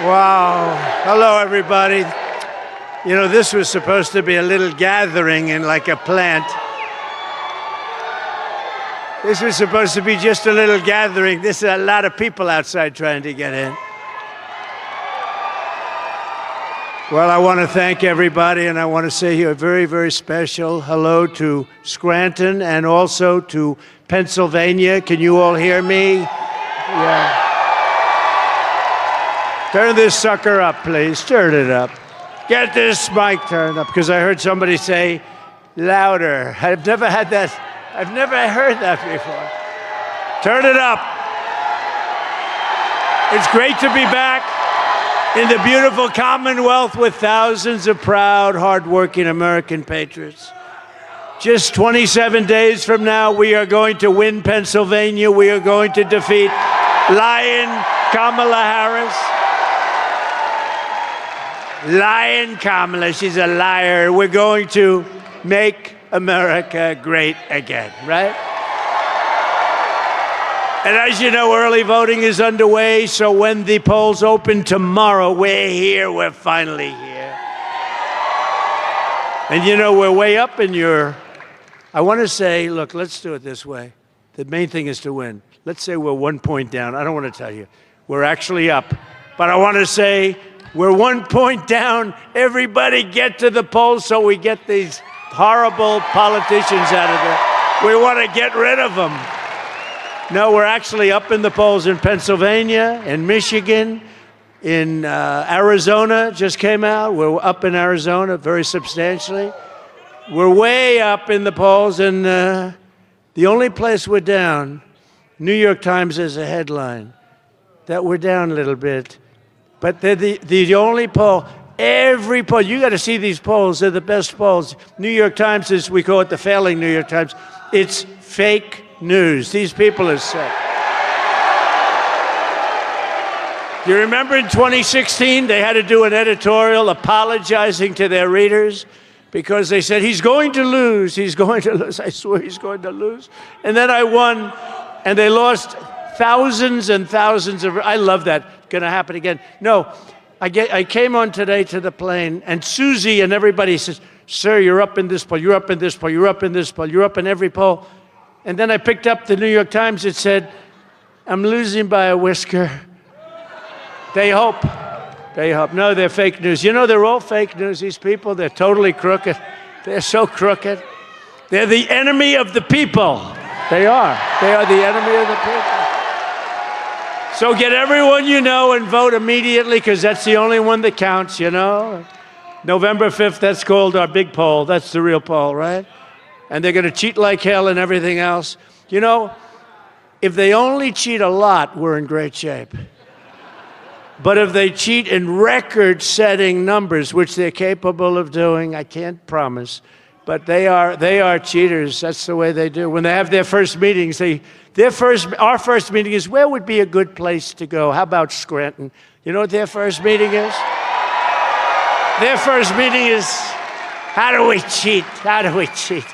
Wow. Hello, everybody. You know, this was supposed to be a little gathering in like a plant. This was supposed to be just a little gathering. There's a lot of people outside trying to get in. Well, I want to thank everybody, and I want to say a very, very special hello to Scranton and also to Pennsylvania. Can you all hear me? Yeah. Turn this sucker up, please. Turn it up. Get this mic turned up, because I heard somebody say louder. I've never had that. I've never heard that before. Turn it up. It's great to be back in the beautiful Commonwealth with thousands of proud, hardworking American patriots. Just 27 days from now, we are going to win Pennsylvania. We are going to defeat Lion Kamala Harris. Lion Kamala, she's a liar. We're going to make America great again, right? And as you know, early voting is underway, so when the polls open tomorrow, we're here, we're finally here. And you know, we're way up in your... I want to say, look, let's do it this way. The main thing is to win. Let's say we're 1 point down. I don't want to tell you. We're actually up. But I want to say we're 1 point down. Everybody get to the polls so we get these horrible politicians out of there. We want to get rid of them. No, we're actually up in the polls in Pennsylvania, in Michigan, in Arizona just came out. We're up in Arizona very substantially. We're way up in the polls, and the only place we're down, New York Times has a headline that we're down a little bit, but they're the only poll. Every poll, you got to see these polls, they're the best polls. New York Times is, we call it the failing New York Times. It's fake news. These people are sick. You remember in 2016, they had to do an editorial apologizing to their readers because they said, he's going to lose, he's going to lose. I swear he's going to lose. And then I won, and they lost thousands and thousands of, I love that, going to happen again. No, I came on today to the plane, and Susie and everybody says, sir, you're up in this poll, you're up in this poll, you're up in this poll, you're up in every poll. And then I picked up the New York Times. It said, I'm losing by a whisker. They hope. They hope. No, they're fake news. You know, they're all fake news, these people. They're totally crooked. They're so crooked. They're the enemy of the people. They are. They are the enemy of the people. So get everyone you know and vote immediately, because that's the only one that counts, you know. November 5th, that's called our big poll. That's the real poll, right? And they're going to cheat like hell and everything else. You know, if they only cheat a lot, we're in great shape. But if they cheat in record-setting numbers, which they're capable of doing, I can't promise, but they are cheaters. That's the way they do. When they have their first meetings, our first meeting is, where would be a good place to go? How about Scranton? You know what their first meeting is? Their first meeting is, how do we cheat? How do we cheat?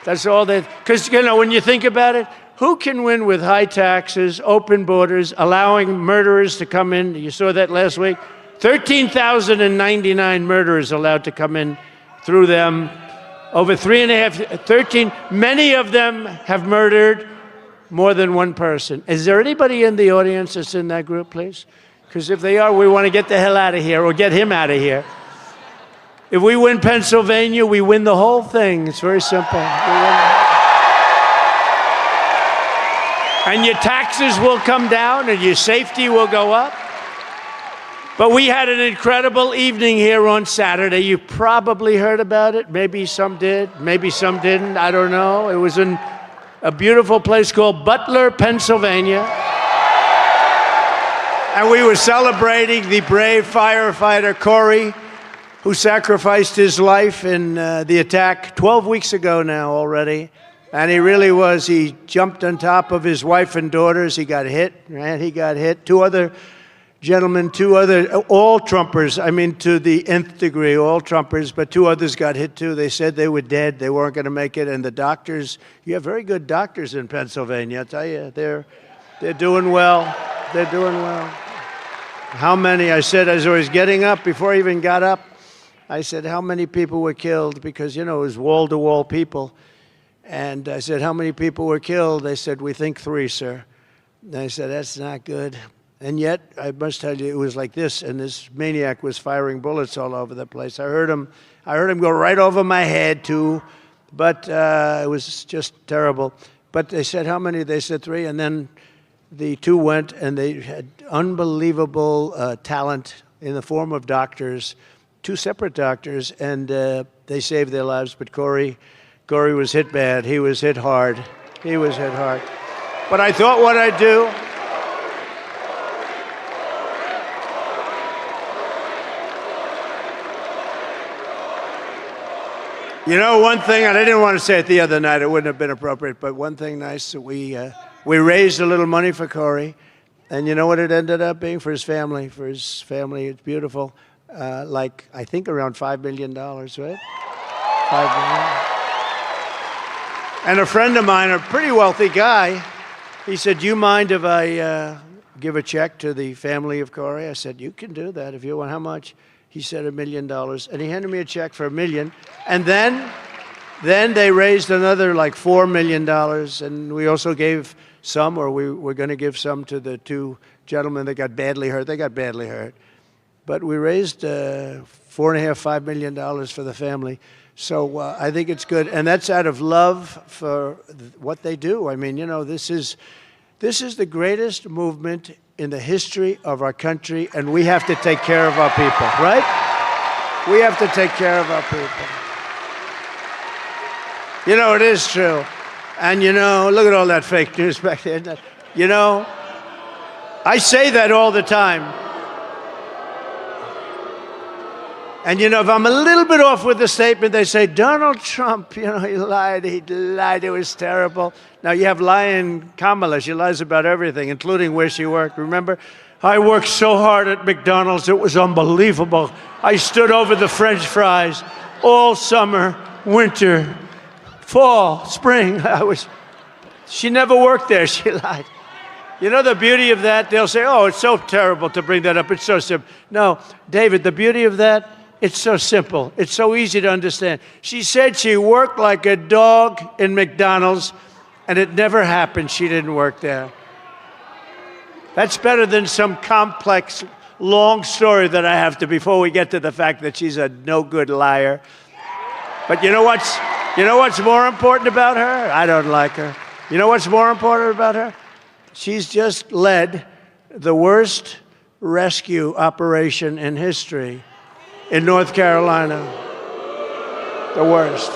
That's all that, because, you know, when you think about it, who can win with high taxes, open borders, allowing murderers to come in? You saw that last week? 13,099 murderers allowed to come in through them. Over 13, many of them have murdered more than one person. Is there anybody in the audience that's in that group, please? Because if they are, we want to get the hell out of here, or get him out of here. If we win Pennsylvania, we win the whole thing. It's very simple. And your taxes will come down, and your safety will go up. But we had an incredible evening here on Saturday. You probably heard about it. Maybe some did, maybe some didn't. I don't know. It was in a beautiful place called Butler, Pennsylvania. And we were celebrating the brave firefighter, Corey, who sacrificed his life in the attack 12 weeks ago now already. And he really was. He jumped on top of his wife and daughters. He got hit, right? He got hit. Two other gentlemen, all Trumpers, I mean, to the nth degree, all Trumpers, but two others got hit too. They said they were dead. They weren't going to make it. And the doctors, you have very good doctors in Pennsylvania. I tell you, they're doing well. They're doing well. how many, I said as I was getting up, before I even got up, I said, how many people were killed? Because, you know, it was wall-to-wall people. And I said, how many people were killed? They said, we think 3, sir. And I said, that's not good. And yet, I must tell you, it was like this, and this maniac was firing bullets all over the place. I heard him go right over my head, too, but it was just terrible. But they said, how many? They said 3, and then the 2 went, and they had unbelievable talent in the form of doctors, 2 separate doctors, and they saved their lives. But Corey was hit bad. He was hit hard. He was hit hard. But I thought what I'd do. You know, one thing, and I didn't want to say it the other night, it wouldn't have been appropriate, but one thing nice, that we raised a little money for Corey, and you know what it ended up being for his family? For his family, it's beautiful. Like, I think around $5 million, right? $5 million. And a friend of mine, a pretty wealthy guy, he said, do you mind if I give a check to the family of Corey? I said, you can do that if you want. How much? He said $1 million, and he handed me a check for $1 million. And then they raised another like $4 million, and we also gave some, or we were going to give some to the 2 gentlemen that got badly hurt. They got badly hurt. But we raised $4.5–5 million for the family. So I think it's good, and that's out of love for what they do. I mean, you know, this is the greatest movement in the history of our country, and we have to take care of our people, right? We have to take care of our people. You know, it is true. And, you know, look at all that fake news back there. You know, I say that all the time. And, you know, if I'm a little bit off with the statement, they say, Donald Trump, you know, he lied, it was terrible. Now, you have lying Kamala. She lies about everything, including where she worked. Remember? I worked so hard at McDonald's, it was unbelievable. I stood over the French fries all summer, winter, fall, spring. She never worked there. She lied. You know the beauty of that? They'll say, oh, it's so terrible to bring that up. It's so simple. No, David, the beauty of that, it's so simple. It's so easy to understand. She said she worked like a dog in McDonald's, and it never happened. She didn't work there. That's better than some complex, long story that I have to, before we get to the fact that she's a no-good liar. But you know what's more important about her? I don't like her. You know what's more important about her? She's just led the worst rescue operation in history in North Carolina. The worst.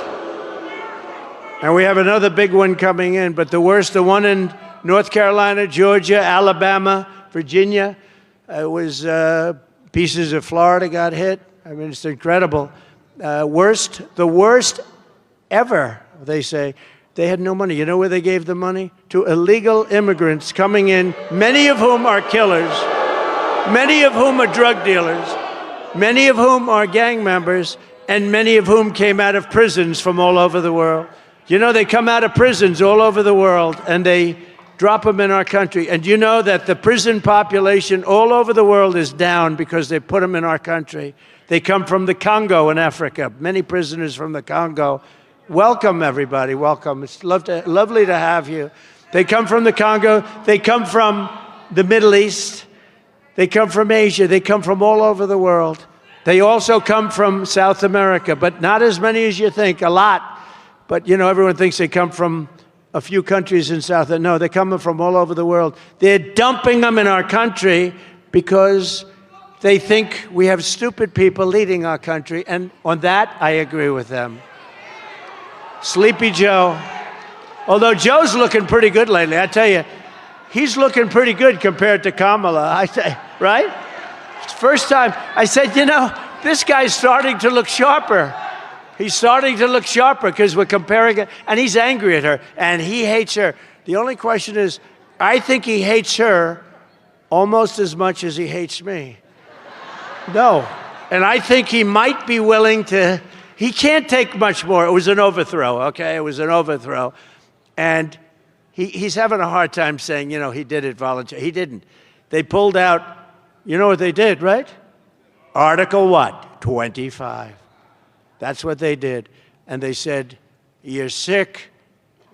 And we have another big one coming in, but the worst, the one in North Carolina, Georgia, Alabama, Virginia, it was pieces of Florida got hit. I mean, it's incredible. The worst ever, they say. They had no money. You know where they gave the money? To illegal immigrants coming in, many of whom are killers, many of whom are drug dealers, many of whom are gang members, and many of whom came out of prisons from all over the world. You know, they come out of prisons all over the world, and they drop them in our country. And you know that the prison population all over the world is down because they put them in our country. They come from the Congo in Africa, many prisoners from the Congo. Welcome, everybody. Welcome. It's lovely to have you. They come from the Congo. They come from the Middle East. They come from Asia. They come from all over the world. They also come from South America, but not as many as you think, a lot. But, you know, everyone thinks they come from a few countries in South. No, they're coming from all over the world. They're dumping them in our country because they think we have stupid people leading our country. And on that, I agree with them. Sleepy Joe. Although Joe's looking pretty good lately, I tell you, he's looking pretty good compared to Kamala, right? First time, I said, you know, this guy's starting to look sharper. He's starting to look sharper because we're comparing it, and he's angry at her, and he hates her. The only question is, I think he hates her almost as much as he hates me. No. And I think he might be willing to, he can't take much more. It was an overthrow, okay? It was an overthrow. And he's having a hard time saying, you know, he did it voluntarily. He didn't. They pulled out You know what they did, right? Article what? 25. That's what they did. And they said, you're sick,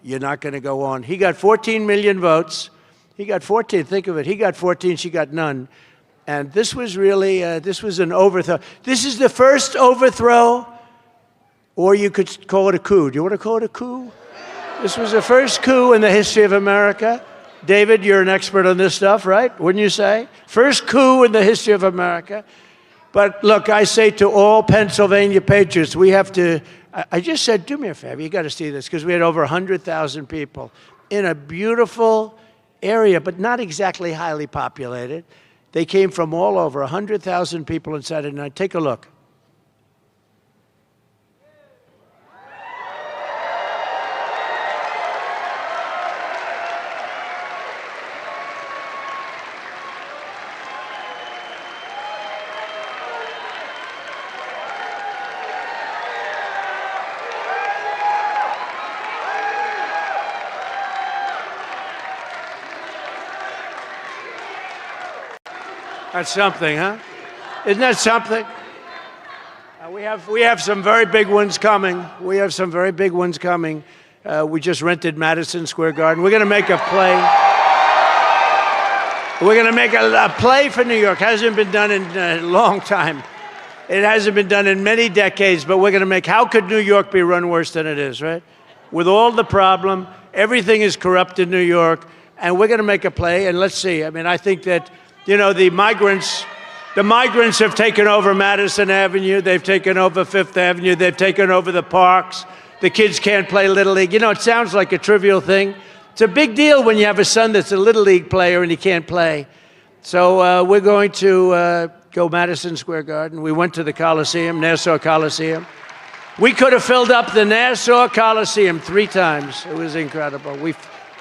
you're not going to go on. He got 14 million votes. He got 14, think of it. He got 14, she got none. And this was really, this was an overthrow. This is the first overthrow, or you could call it a coup. Do you want to call it a coup? This was the first coup in the history of America. David, you're an expert on this stuff, right? Wouldn't you say? First coup in the history of America. But look, I say to all Pennsylvania patriots, we have to, I just said, do me a favor, you got to see this, because we had over 100,000 people in a beautiful area, but not exactly highly populated. They came from all over, 100,000 people on Saturday night. Take a look. That's something, huh? Isn't that something? We have some very big ones coming. We have some very big ones coming. We just rented Madison Square Garden. We're going to make a play. We're going to make a play for New York. Hasn't been done in a long time. It hasn't been done in many decades, but we're going to make, how could New York be run worse than it is, right? With all the problem, everything is corrupt in New York, and we're going to make a play, and let's see. I mean, I think that, you know, the migrants have taken over Madison Avenue. They've taken over Fifth Avenue. They've taken over the parks. The kids can't play Little League. You know, it sounds like a trivial thing. It's a big deal when you have a son that's a Little League player and he can't play. So we're going to go Madison Square Garden. We went to the Coliseum, Nassau Coliseum. We could have filled up the Nassau Coliseum 3 times. It was incredible.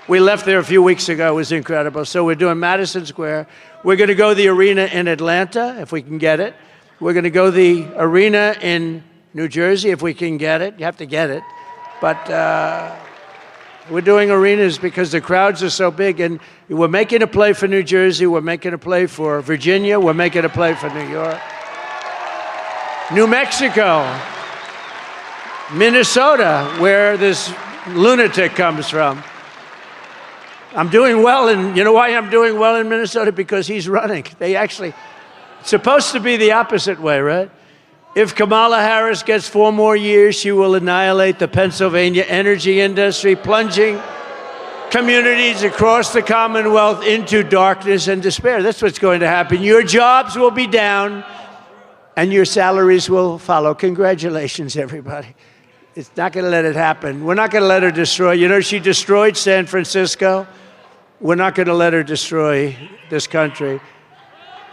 We left there a few weeks ago. It was incredible. So we're doing Madison Square. We're going to go the arena in Atlanta, if we can get it. We're going to go the arena in New Jersey, if we can get it. You have to get it. But we're doing arenas because the crowds are so big. And we're making a play for New Jersey. We're making a play for Virginia. We're making a play for New York. New Mexico. Minnesota, where this lunatic comes from. I'm doing well, and you know why I'm doing well in Minnesota? Because he's running. It's supposed to be the opposite way, right? If Kamala Harris gets 4 more years, she will annihilate the Pennsylvania energy industry, plunging communities across the Commonwealth into darkness and despair. That's what's going to happen. Your jobs will be down, and your salaries will follow. Congratulations, everybody. It's not going to let it happen. We're not going to let her destroy. You know, she destroyed San Francisco. We're not going to let her destroy this country.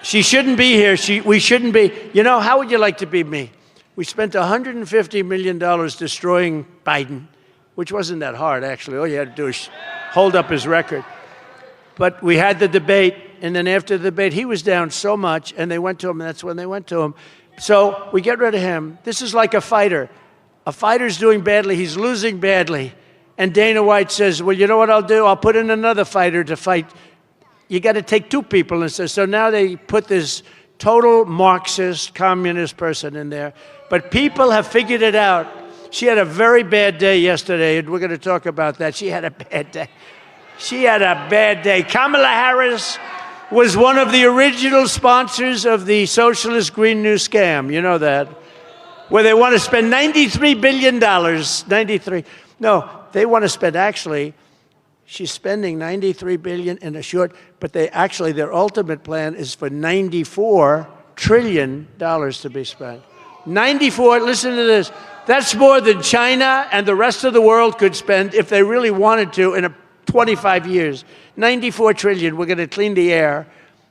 She shouldn't be here. We shouldn't be. You know, how would you like to be me? We spent $150 million destroying Biden, which wasn't that hard, actually. All you had to do is hold up his record. But we had the debate, and then after the debate, he was down so much, and they went to him, and that's when they went to him. So we get rid of him. This is like a fighter. A fighter's doing badly. He's losing badly. And Dana White says, well, you know what I'll do? I'll put in another fighter to fight. You got to take 2 people. And so now they put this total Marxist, communist person in there. But people have figured it out. She had a very bad day yesterday, and we're going to talk about that. She had a bad day. She had a bad day. Kamala Harris was one of the original sponsors of the socialist Green New scam. You know that. Where they want to spend $93 billion. 93. No, they want to spend, actually, she's spending $93 billion in a short, but their ultimate plan is for $94 trillion to be spent. 94, listen to this. That's more than China and the rest of the world could spend if they really wanted to in 25 years. 94 trillion, we're going to clean the air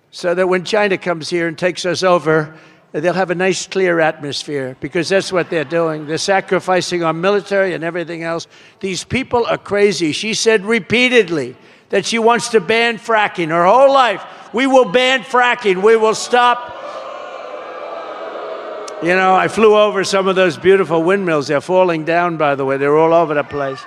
so that when China comes here and takes us over, they'll have a nice, clear atmosphere, because that's what they're doing. They're sacrificing our military and everything else. These people are crazy. She said repeatedly that she wants to ban fracking her whole life. We will ban fracking. We will stop. You know, I flew over some of those beautiful windmills. They're falling down, by the way. They're all over the place.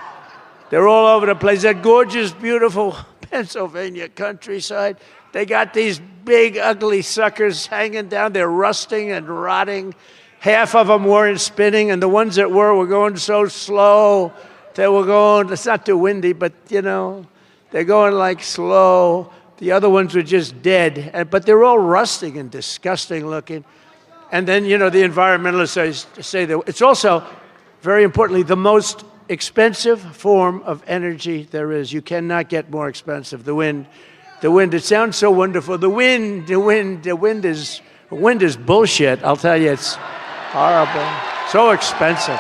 They're all over the place. That gorgeous, beautiful Pennsylvania countryside. They got these big, ugly suckers hanging down. They're rusting and rotting. Half of them weren't spinning, and the ones that were going so slow. They were going, it's not too windy, but, you know, they're going like slow. The other ones were just dead, but they're all rusting and disgusting looking. And then, you know, the environmentalists say that it's also, very importantly, the most expensive form of energy there is. You cannot get more expensive. The wind, it sounds so wonderful. The wind is bullshit. I'll tell you, it's horrible. So expensive.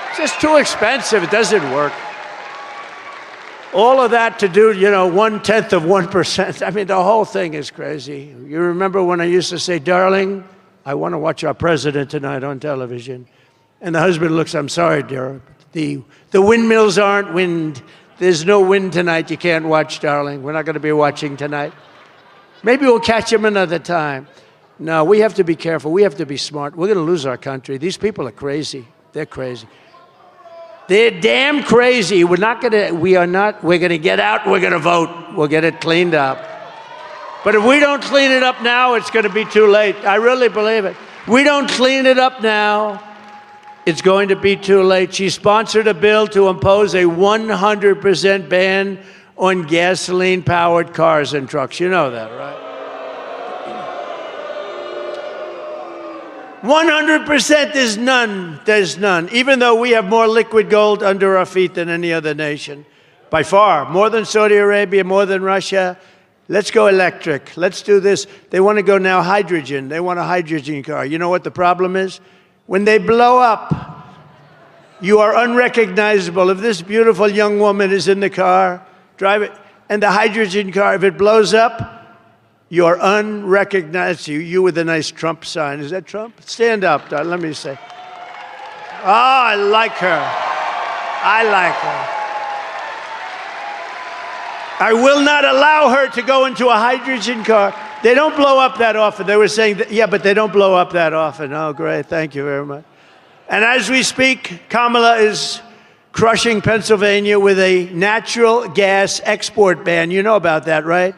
It's just too expensive. It doesn't work. All of that to do, you know, 1/10 of 1%. I mean, the whole thing is crazy. You remember when I used to say, darling, I want to watch our president tonight on television. And the husband looks, I'm sorry, dear. The windmills aren't wind. There's no wind tonight. You can't watch, darling. We're not going to be watching tonight. Maybe we'll catch him another time. No, we have to be careful. We have to be smart. We're going to lose our country. These people are crazy. They're crazy. They're damn crazy. We're going to get out, we're going to vote. We'll get it cleaned up. But if we don't clean it up now, it's going to be too late. I really believe it. We don't clean it up now, it's going to be too late. She sponsored a bill to impose a 100% ban on gasoline-powered cars and trucks. You know that, right? 100%, there's none. Even though we have more liquid gold under our feet than any other nation, by far, more than Saudi Arabia, more than Russia. Let's go electric. Let's do this. They want to go now hydrogen. They want a hydrogen car. You know what the problem is? When they blow up, you are unrecognizable. If this beautiful young woman is in the car, drive it, and the hydrogen car, if it blows up, you're unrecognizable. You with a nice Trump sign. Is that Trump? Stand up, darling. Let me say. Oh, I like her. I like her. I will not allow her to go into a hydrogen car. They don't blow up that often. They were saying, that, yeah, but they don't blow up that often. Oh, great. Thank you very much. And as we speak, Kamala is crushing Pennsylvania with a natural gas export ban. You know about that, right?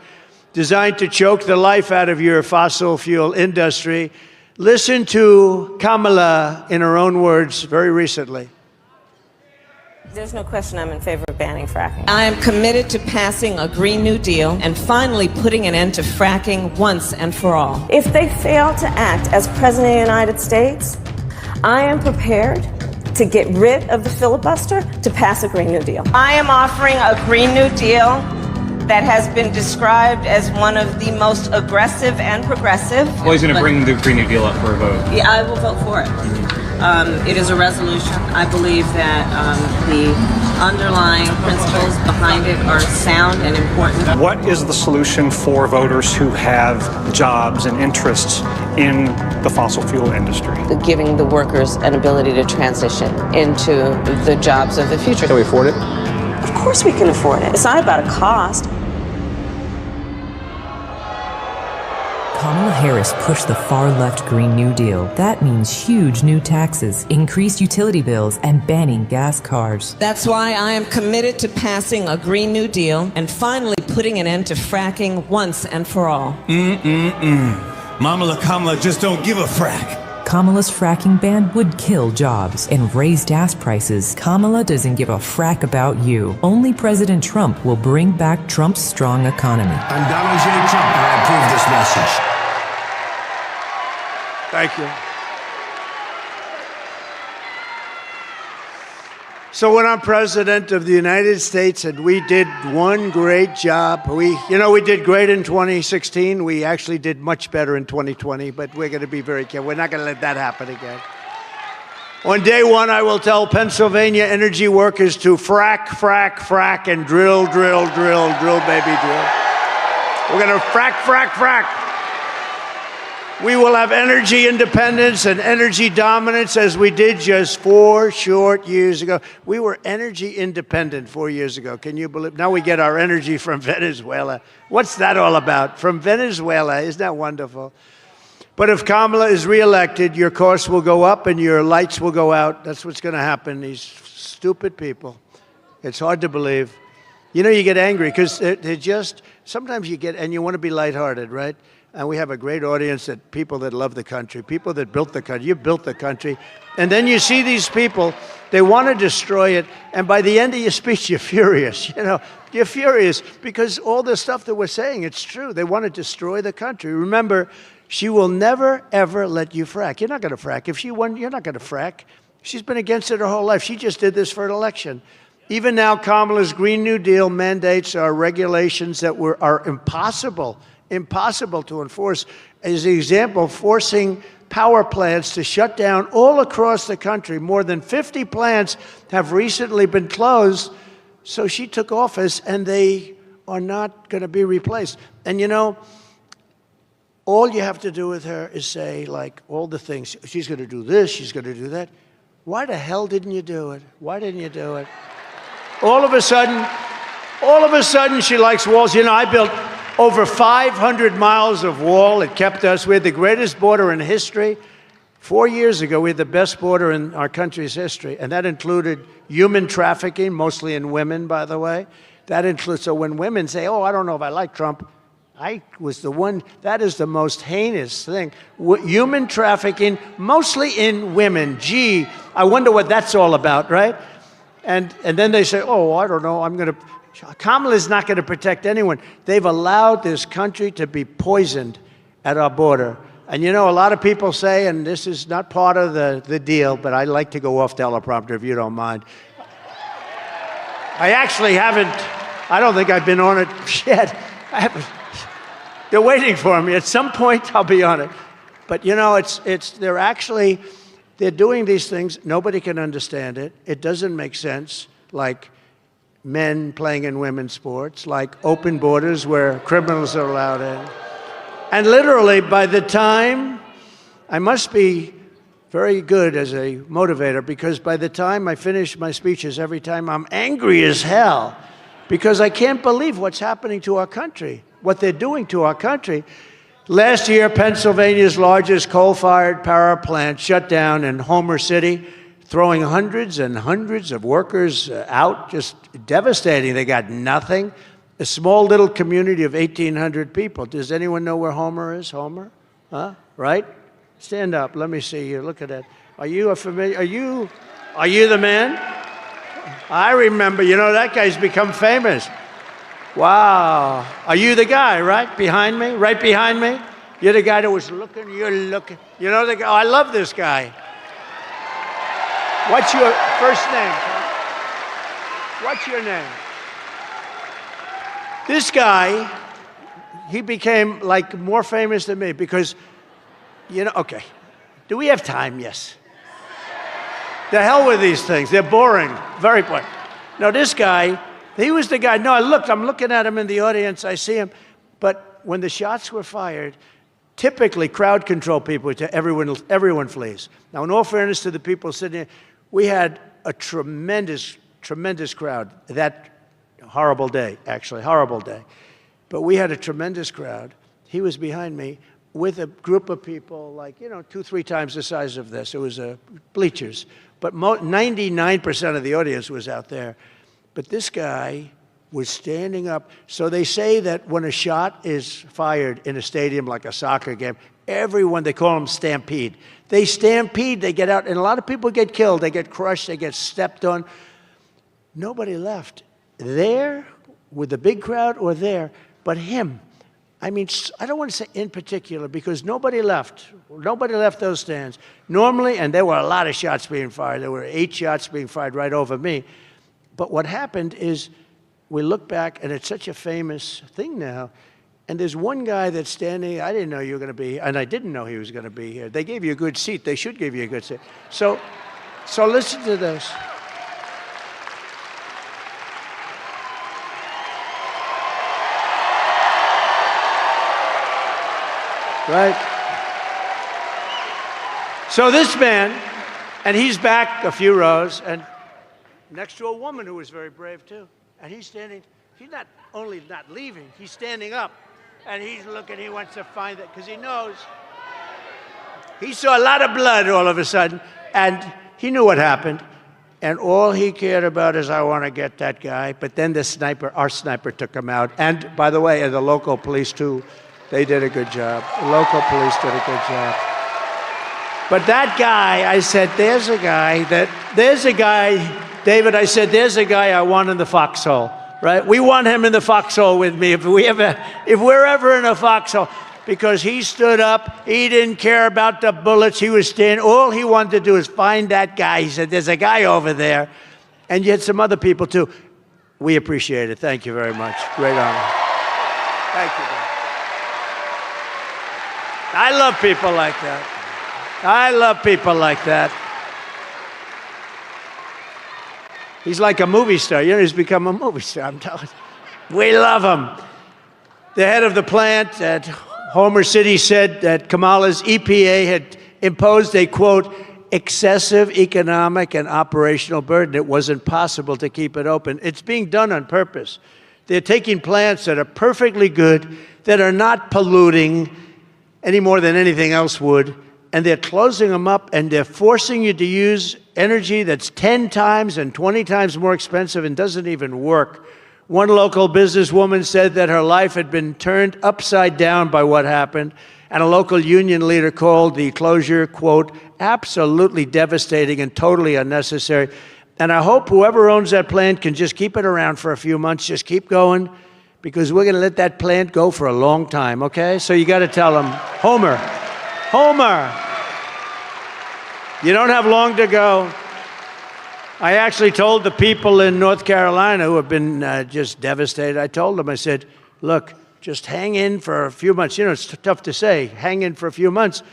Designed to choke the life out of your fossil fuel industry. Listen to Kamala in her own words very recently. There's no question I'm in favor of banning fracking. I am committed to passing a Green New Deal and finally putting an end to fracking once and for all. If they fail to act as President of the United States, I am prepared to get rid of the filibuster to pass a Green New Deal. I am offering a Green New Deal that has been described as one of the most aggressive and progressive. Well, he's going to bring the Green New Deal up for a vote. Yeah, I will vote for it. It is a resolution. I believe that the underlying principles behind it are sound and important. What is the solution for voters who have jobs and interests in the fossil fuel industry? Giving the workers an ability to transition into the jobs of the future. Can we afford it? Of course we can afford it. It's not about a cost. Kamala Harris pushed the far-left Green New Deal. That means huge new taxes, increased utility bills, and banning gas cars. That's why I am committed to passing a Green New Deal and finally putting an end to fracking once and for all. Mama Kamala just don't give a frack. Kamala's fracking ban would kill jobs and raise gas prices. Kamala doesn't give a frack about you. Only President Trump will bring back Trump's strong economy. I'm Donald J. Trump, and I approve this message. Thank you. So when I'm president of the United States, and we did one great job, we did great in 2016. We actually did much better in 2020, but we're going to be very careful. We're not going to let that happen again. On day one, I will tell Pennsylvania energy workers to frack, frack, frack, and drill, drill, drill, drill, baby, drill. We're going to frack, frack, frack. We will have energy independence and energy dominance as we did just 4 short years ago. We were energy independent 4 years ago. Can you believe? Now we get our energy from Venezuela. What's that all about? From Venezuela. Isn't that wonderful? But if Kamala is reelected, your costs will go up and your lights will go out. That's what's going to happen. These stupid people. It's hard to believe. You know, you get angry because sometimes you get, and you want to be lighthearted, right? And we have a great audience that people that love the country, people that built the country. You built the country. And then you see these people, they want to destroy it. And by the end of your speech, you're furious. You know, you're furious because all the stuff that we're saying, it's true. They want to destroy the country. Remember, she will never, ever let you frack. You're not going to frack. If she won, you're not going to frack. She's been against it her whole life. She just did this for an election. Even now, Kamala's Green New Deal mandates are regulations that are impossible to enforce. As an example, forcing power plants to shut down all across the country. More than 50 plants have recently been closed. So she took office, and they are not going to be replaced. And you know, all you have to do with her is say, like, all the things. She's going to do this, she's going to do that. Why the hell didn't you do it? Why didn't you do it? All of a sudden, she likes walls. You know, I built over 500 miles of wall. It kept us. We had the greatest border in history. 4 years ago, we had the best border in our country's history, and that included human trafficking, mostly in women, by the way. That includes, so when women say, oh, I don't know if I like Trump, I was the one, that is the most heinous thing. Human trafficking, mostly in women. Gee, I wonder what that's all about, right? And then they say, oh, I don't know, Kamala's not going to protect anyone. They've allowed this country to be poisoned at our border. And you know, a lot of people say, and this is not part of the deal, but I like to go off teleprompter if you don't mind. I actually haven't, I don't think I've been on it yet. I haven't. They're waiting for me. At some point, I'll be on it. But you know, they're doing these things. Nobody can understand it. It doesn't make sense, like men playing in women's sports, like open borders where criminals are allowed in. And literally, by the time, I must be very good as a motivator, because by the time I finish my speeches, every time I'm angry as hell, because I can't believe what's happening to our country, what they're doing to our country. Last year, Pennsylvania's largest coal-fired power plant shut down in Homer City, throwing hundreds and hundreds of workers out, just devastating. They got nothing. A small little community of 1,800 people. Does anyone know where Homer is? Homer? Huh? Right? Stand up. Let me see you. Look at that. Are you the man? I remember. You know, that guy's become famous. Wow. Are you the guy, right? Behind me? Right behind me? You're the guy that was looking, you're looking. You know the guy? Oh, I love this guy. What's your first name? What's your name? This guy, he became like more famous than me because, you know, okay. Do we have time? Yes. The hell with these things. They're boring. Very boring. No, this guy, he was the guy. No, I'm looking at him in the audience. I see him. But when the shots were fired, typically crowd control people, everyone flees. Now, in all fairness to the people sitting here, we had a tremendous crowd that horrible day, actually, horrible day. But we had a tremendous crowd. He was behind me with a group of people like, 2-3 times the size of this. It was bleachers. But 99% of the audience was out there. But this guy was standing up. So they say that when a shot is fired in a stadium like a soccer game, everyone, they call them stampede. They stampede, they get out, and a lot of people get killed. They get crushed, they get stepped on. Nobody left there with the big crowd or there, but him. I mean, I don't want to say in particular because nobody left. Nobody left those stands. Normally, and there were a lot of shots being fired. There were 8 shots being fired right over me. But what happened is we look back, and it's such a famous thing now, and there's one guy that's standing. I didn't know you were going to be, and I didn't know he was going to be here. They gave you a good seat. They should give you a good seat. So listen to this. Right? So this man, and he's back a few rows, and next to a woman who was very brave too. And he's standing, he's not only not leaving, he's standing up. And he's looking, he wants to find it, because he knows. He saw a lot of blood all of a sudden, and he knew what happened. And all he cared about is, I want to get that guy. But then our sniper took him out. And by the way, the local police too, they did a good job. The local police did a good job. But that guy, I said, there's a guy, David, I said, there's a guy I want in the foxhole, right? We want him in the foxhole with me if we're ever in a foxhole. Because he stood up, he didn't care about the bullets, he was standing, all he wanted to do is find that guy. He said, there's a guy over there. And you had some other people too. We appreciate it. Thank you very much. Great honor. Thank you. I love people like that. I love people like that. He's like a movie star. You know, he's become a movie star, I'm telling you. We love him. The head of the plant at Homer City said that Kamala's EPA had imposed a, quote, excessive economic and operational burden. It wasn't possible to keep it open. It's being done on purpose. They're taking plants that are perfectly good, that are not polluting any more than anything else would, and they're closing them up, and they're forcing you to use energy that's 10 times and 20 times more expensive and doesn't even work. One local businesswoman said that her life had been turned upside down by what happened, and a local union leader called the closure, quote, absolutely devastating and totally unnecessary. And I hope whoever owns that plant can just keep it around for a few months, just keep going, because we're going to let that plant go for a long time, okay? So you got to tell them, Homer, you don't have long to go. I actually told the people in North Carolina who have been just devastated, I told them, I said, look, just hang in for a few months. You know, it's tough to say, hang in for a few months.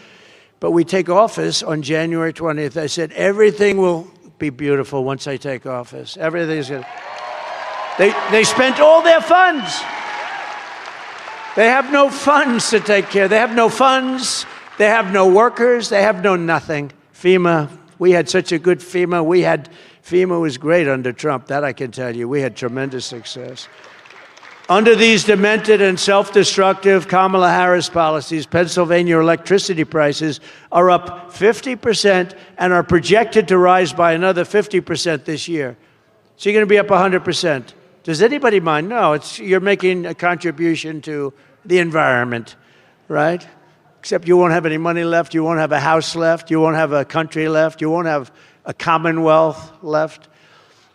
But we take office on January 20th. I said, everything will be beautiful once I take office. Everything's going to... They spent all their funds. They have no funds to take care. They have no funds. They have no workers. They have no nothing. FEMA, we had such a good FEMA. FEMA was great under Trump, that I can tell you. We had tremendous success. Under these demented and self-destructive Kamala Harris policies, Pennsylvania electricity prices are up 50% and are projected to rise by another 50% this year. So you're going to be up 100%. Does anybody mind? No, you're making a contribution to the environment, right? Except you won't have any money left, you won't have a house left, you won't have a country left, you won't have a commonwealth left.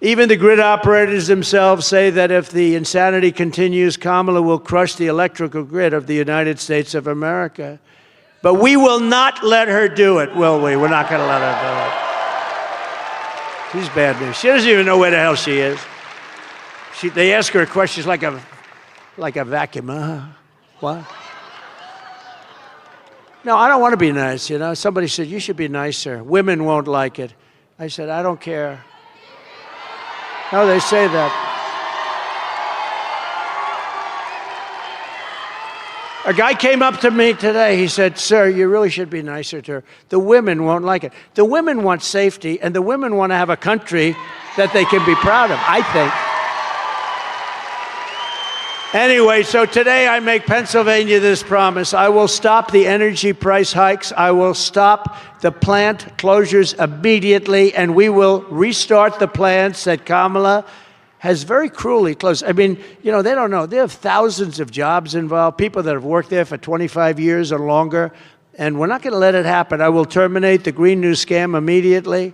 Even the grid operators themselves say that if the insanity continues, Kamala will crush the electrical grid of the United States of America. But we will not let her do it, will we? We're not going to let her do it. She's bad news. She doesn't even know where the hell she is. They ask her a question, she's like a vacuum. What? No, I don't want to be nice, you know. Somebody said, you should be nicer. Women won't like it. I said, I don't care. No, they say that. A guy came up to me today. He said, sir, you really should be nicer to her. The women won't like it. The women want safety, and the women want to have a country that they can be proud of, I think. Anyway, so today I make Pennsylvania this promise. I will stop the energy price hikes. I will stop the plant closures immediately, and we will restart the plants that Kamala has very cruelly closed. I mean, you know, they don't know. There are thousands of jobs involved, people that have worked there for 25 years or longer, and we're not going to let it happen. I will terminate the Green New scam immediately.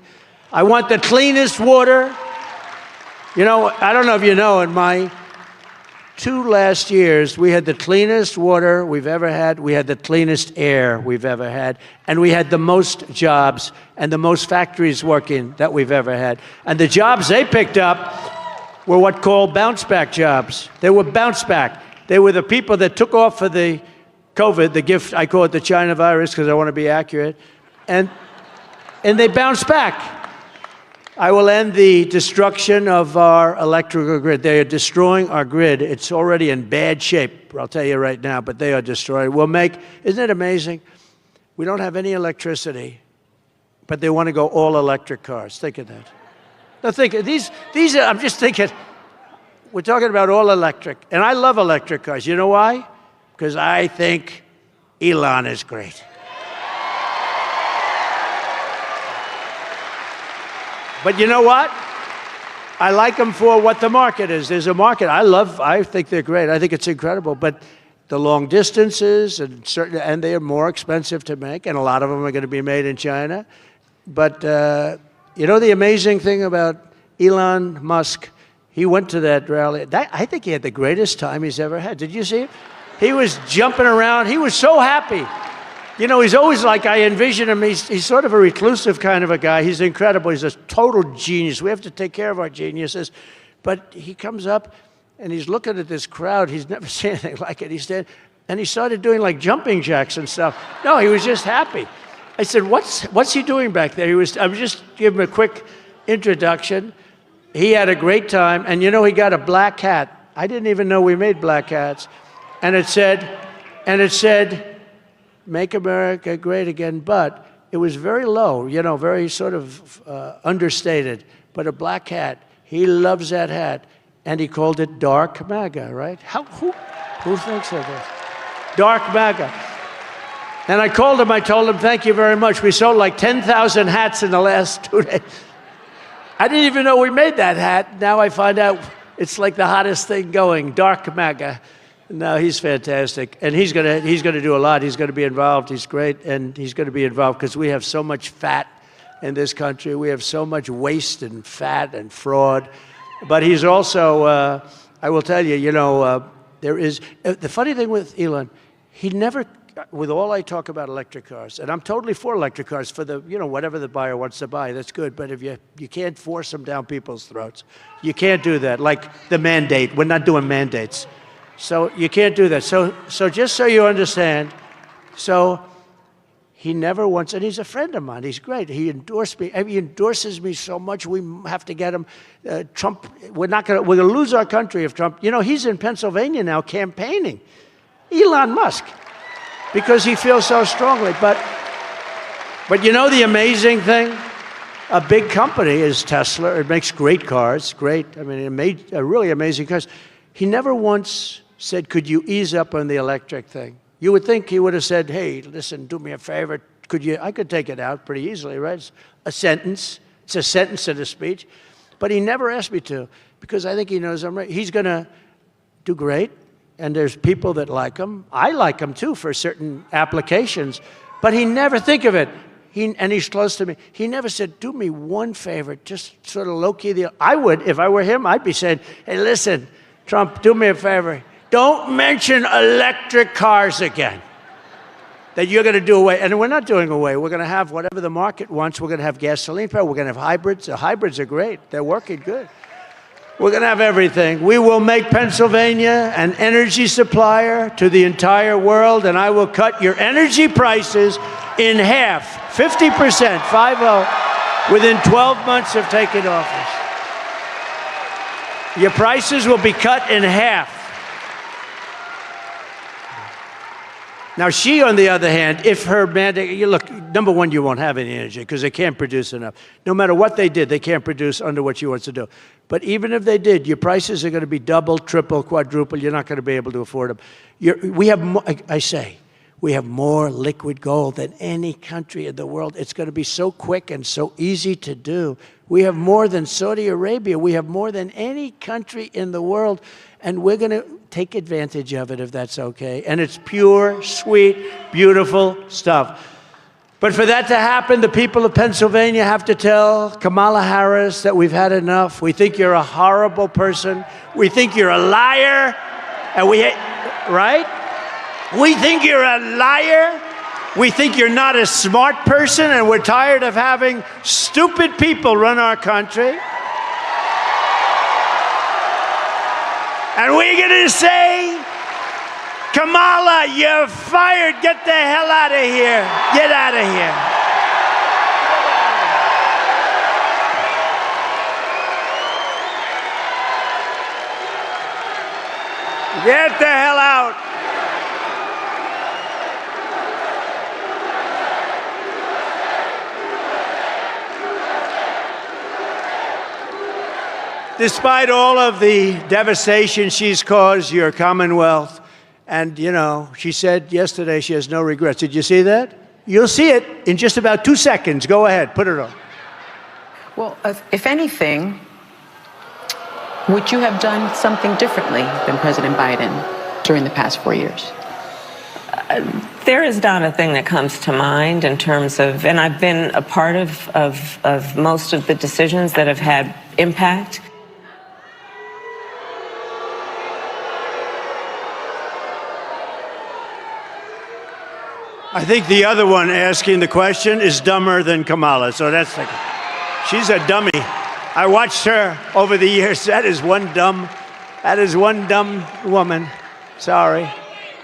I want the cleanest water. You know, I don't know if you know, in my 2 last years, we had the cleanest water we've ever had, we had the cleanest air we've ever had, and we had the most jobs and the most factories working that we've ever had. And the jobs they picked up were what called bounce-back jobs. They were bounce-back. They were the people that took off for the COVID, the gift, I call it the China virus because I want to be accurate, and they bounced back. I will end the destruction of our electrical grid. They are destroying our grid. It's already in bad shape, I'll tell you right now, but they are destroying. Isn't it amazing? We don't have any electricity, but they want to go all electric cars. Think of that. Now think, I'm just thinking, we're talking about all electric, and I love electric cars. You know why? Because I think Elon is great. But you know what? I like them for what the market is. There's a market. I think they're great. I think it's incredible. But the long distances and they are more expensive to make, and a lot of them are going to be made in China. But you know the amazing thing about Elon Musk? He went to that rally. I think he had the greatest time he's ever had. Did you see it? He was jumping around. He was so happy. You know, he's always like, I envision him, he's sort of a reclusive kind of a guy. He's incredible. He's a total genius. We have to take care of our geniuses. But he comes up, and he's looking at this crowd. He's never seen anything like it. And he started doing like jumping jacks and stuff. No, he was just happy. I said, what's he doing back there? I was just giving him a quick introduction. He had a great time. And you know, he got a black hat. I didn't even know we made black hats. And it said, Make America Great Again, but it was very low, you know, very sort of understated, but a black hat. He loves that hat, and he called it Dark MAGA, right? Who thinks of this? Dark MAGA. And I called him, I told him, thank you very much. We sold like 10,000 hats in the last 2 days. I didn't even know we made that hat. Now I find out it's like the hottest thing going, Dark MAGA. No, he's fantastic, and he's gonna do a lot. He's gonna be involved. He's great, and he's gonna be involved because we have so much fat in this country. We have so much waste and fat and fraud. But he's also, I will tell you, you know, there is the funny thing with Elon. He never, with all I talk about electric cars, and I'm totally for electric cars for the, you know, whatever the buyer wants to buy. That's good. But if you can't force them down people's throats, you can't do that. Like the mandate, we're not doing mandates. So you can't do that. So just so you understand, so he never wants, and he's a friend of mine. He's great. He endorsed me. He endorses me so much. We have to get him. Trump. We're gonna lose our country if Trump. You know, he's in Pennsylvania now campaigning, Elon Musk, because he feels so strongly. But you know the amazing thing, a big company is Tesla. It makes great cars. Great. I mean, it made really amazing cars. He never once said, could you ease up on the electric thing? You would think he would have said, hey, listen, do me a favor. I could take it out pretty easily, right? It's a sentence. It's a sentence in a speech. But he never asked me to, because I think he knows I'm right. He's going to do great, and there's people that like him. I like him, too, for certain applications. But he never think of it. And he's close to me. He never said, do me one favor, just sort of low-key. I would, if I were him, I'd be saying, hey, listen, Trump, do me a favor. Don't mention electric cars again. That you're going to do away. And we're not doing away. We're going to have whatever the market wants. We're going to have gasoline power. We're going to have hybrids. The hybrids are great. They're working good. We're going to have everything. We will make Pennsylvania an energy supplier to the entire world, and I will cut your energy prices in half, 50%, 50, within 12 months of taking office. Your prices will be cut in half. Now, she, on the other hand, if her mandate, look, number one, you won't have any energy because they can't produce enough. No matter what they did, they can't produce under what she wants to do. But even if they did, your prices are going to be double, triple, quadruple. You're not going to be able to afford them. We have, we have more liquid gold than any country in the world. It's going to be so quick and so easy to do. We have more than Saudi Arabia. We have more than any country in the world. And we're going to take advantage of it if that's okay. And it's pure, sweet, beautiful stuff. But for that to happen, the people of Pennsylvania have to tell Kamala Harris that we've had enough. We think you're a horrible person. We think you're a liar. And right? We think you're a liar. We think you're not a smart person. And we're tired of having stupid people run our country. And we're going to say, Kamala, you're fired. Get the hell out of here. Get out of here. Get the hell out. Despite all of the devastation she's caused your Commonwealth, and, you know, she said yesterday she has no regrets. Did you see that? You'll see it in just about 2 seconds. Go ahead, put it on. Well, if anything, would you have done something differently than President Biden during the past 4 years? There is not a thing that comes to mind in terms of, and I've been a part of most of the decisions that have had impact. I think the other one asking the question is dumber than Kamala. So that's like, she's a dummy. I watched her over the years. That is one dumb woman. Sorry.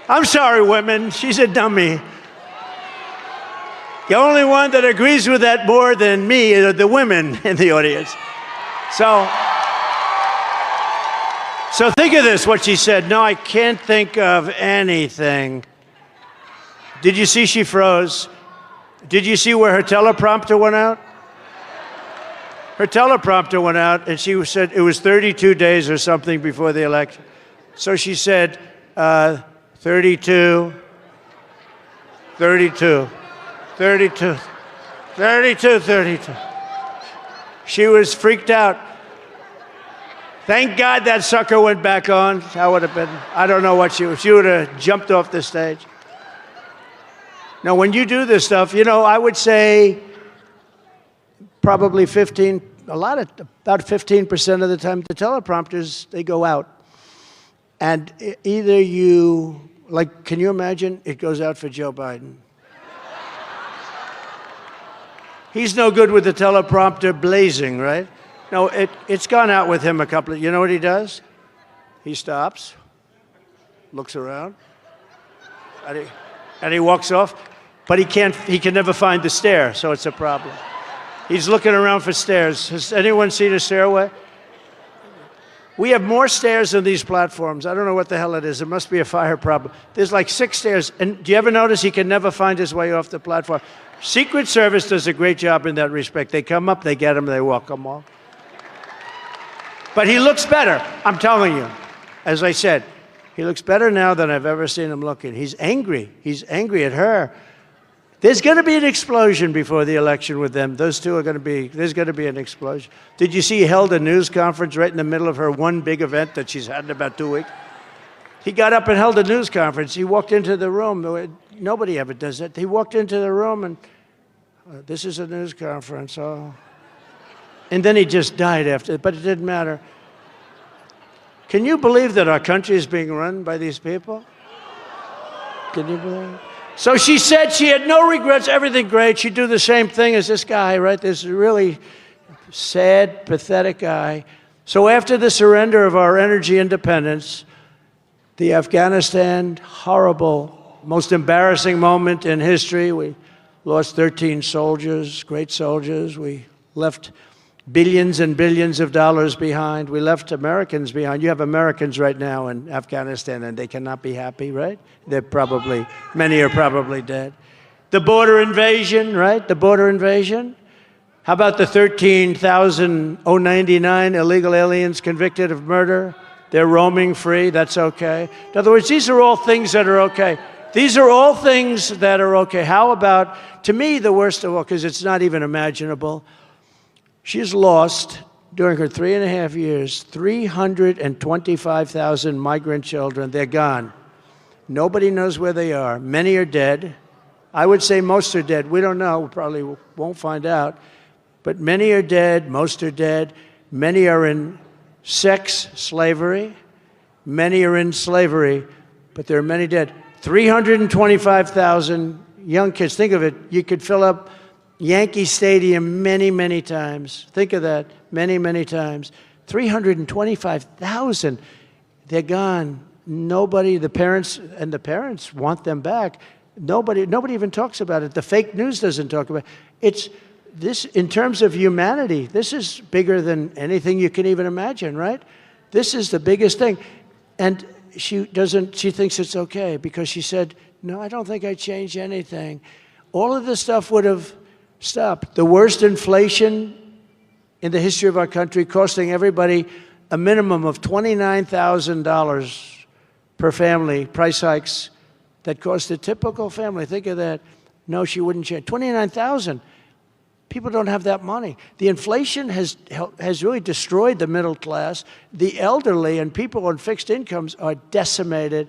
I'm sorry, women. She's a dummy. The only one that agrees with that more than me are the women in the audience. So think of this, what she said. No, I can't think of anything. Did you see she froze? Did you see where her teleprompter went out? Her teleprompter went out, and she said it was 32 days or something before the election. So she said, 32, 32, 32, 32, 32. She was freaked out. Thank God that sucker went back on. That would have been, I don't know what she would have jumped off the stage. Now, when you do this stuff, I would say probably about 15% of the time, the teleprompters, they go out. And either can you imagine it goes out for Joe Biden? He's no good with the teleprompter blazing, right? No, it's gone out with him a couple of, you know what he does? He stops, looks around, and he walks off, but he can never find the stair, so it's a problem. He's looking around for stairs. Has anyone seen a stairway? We have more stairs than these platforms. I don't know what the hell it is. It must be a fire problem. There's like 6 stairs, and do you ever notice he can never find his way off the platform? Secret Service does a great job in that respect. They come up, they get him, they walk them off. But he looks better, I'm telling you. As I said, he looks better now than I've ever seen him looking. He's angry. He's angry at her. There's going to be an explosion before the election with them. Those two are going to be, there's going to be an explosion. Did you see he held a news conference right in the middle of her one big event that she's had in about 2 weeks? He got up and held a news conference. He walked into the room. Nobody ever does that. He walked into the room and, this is a news conference. Oh. And then he just died after, but it didn't matter. Can you believe that our country is being run by these people? Can you believe it? So she said she had no regrets, everything great. She'd do the same thing as this guy, right? This really sad, pathetic guy. So after the surrender of our energy independence, the Afghanistan, horrible, most embarrassing moment in history. We lost 13 soldiers, great soldiers. We left billions and billions of dollars behind. We left Americans behind. You have Americans right now in Afghanistan, and they cannot be happy, right? Many are probably dead. The border invasion, right? The border invasion. How about the 13,099 illegal aliens convicted of murder? They're roaming free. That's okay. In other words, these are all things that are okay. These are all things that are okay. How about, to me, the worst of all, because it's not even imaginable, she's lost, during her 3.5 years, 325,000 migrant children. They're gone. Nobody knows where they are. Many are dead. I would say most are dead. We don't know. We probably won't find out. But many are dead. Most are dead. Many are in sex slavery. Many are in slavery. But there are many dead. 325,000 young kids. Think of it. You could fill up Yankee Stadium many, many times. Think of that. Many, many times. 325,000. They're gone. Nobody, the parents want them back. Nobody even talks about it. The fake news doesn't talk about it. It's this, in terms of humanity, this is bigger than anything you can even imagine, right? This is the biggest thing. And she thinks it's okay because she said, no, I don't think I changed anything. All of this stuff would have stopped. The worst inflation in the history of our country, costing everybody a minimum of $29,000 per family, price hikes that cost a typical family. Think of that. No, she wouldn't change. $29,000. People don't have that money. The inflation has really destroyed the middle class. The elderly and people on fixed incomes are decimated.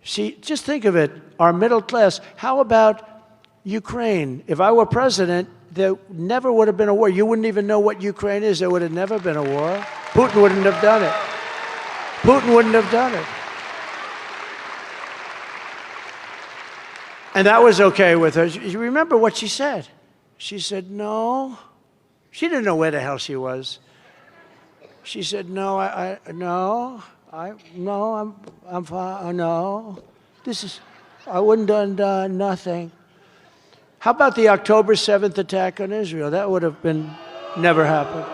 See, just think of it, our middle class. How about Ukraine? If I were president, there never would have been a war. You wouldn't even know what Ukraine is. There would have never been a war. Putin wouldn't have done it. Putin wouldn't have done it. And that was okay with her. You remember what she said? She said, no. She didn't know where the hell she was. She said, no, I'm fine. No, I wouldn't have done nothing. How about the October 7th attack on Israel? That would have never happened.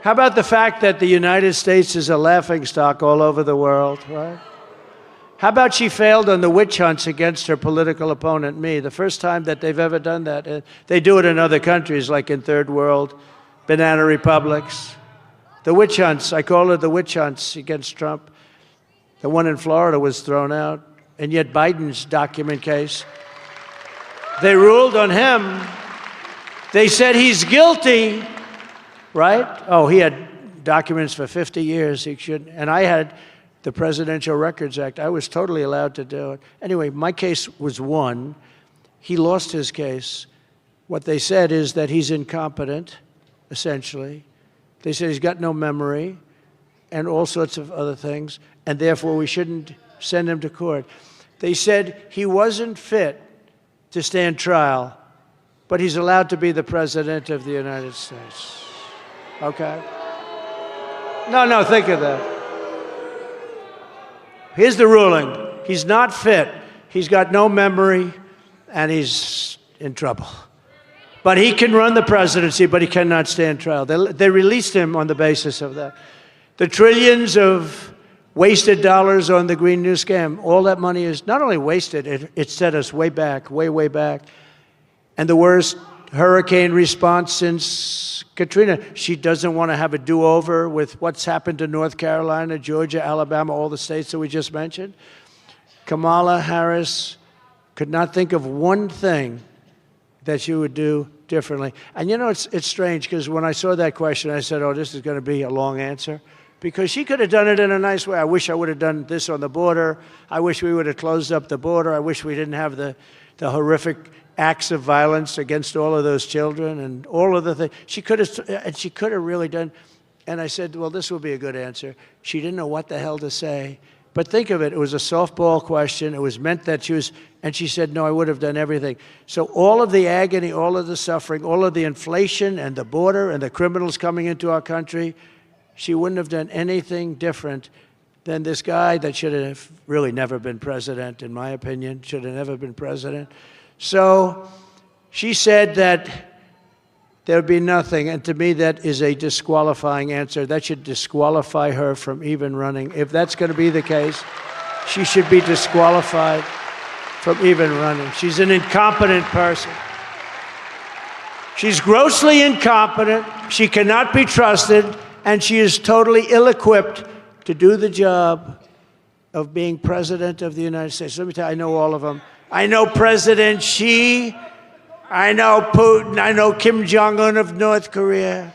How about the fact that the United States is a laughingstock all over the world, right? How about she failed on the witch hunts against her political opponent, me? The first time that they've ever done that. They do it in other countries, like in third world, banana republics. The witch hunts, I call it the witch hunts against Trump. The one in Florida was thrown out, and yet Biden's document case, they ruled on him. They said he's guilty, right? Oh, he had documents for 50 years. He shouldn't, and I had the Presidential Records Act. I was totally allowed to do it. Anyway, my case was won. He lost his case. What they said is that he's incompetent, essentially. They said he's got no memory and all sorts of other things, and therefore we shouldn't send him to court. They said he wasn't fit to stand trial, but he's allowed to be the President of the United States. Okay? No, think of that. Here's the ruling. He's not fit. He's got no memory, and he's in trouble. But he can run the presidency, but he cannot stand trial. They released him on the basis of that. The trillions of wasted dollars on the Green New scam, all that money is not only wasted, it set us way back, way back. And the worst hurricane response since Katrina. She doesn't want to have a do-over with what's happened to North Carolina, Georgia, Alabama, all the states that we just mentioned. Kamala Harris could not think of one thing that she would do differently. And you know, it's strange, because when I saw that question, I said, oh, this is going to be a long answer. Because she could have done it in a nice way. I wish I would have done this on the border. I wish we would have closed up the border. I wish we didn't have the horrific acts of violence against all of those children and all of the things. She could have really done. And I said, well, this will be a good answer. She didn't know what the hell to say. But think of it. It was a softball question. It was meant that she was, and she said, no, I would have done everything. So all of the agony, all of the suffering, all of the inflation and the border and the criminals coming into our country, she wouldn't have done anything different than this guy that should have really never been president, in my opinion, should have never been president. So she said that there would be nothing, and to me that is a disqualifying answer. That should disqualify her from even running. If that's going to be the case, she should be disqualified from even running. She's an incompetent person. She's grossly incompetent. She cannot be trusted, and she is totally ill-equipped to do the job of being president of the United States. Let me tell you, I know all of them. I know President Xi. I know Putin. I know Kim Jong-un of North Korea.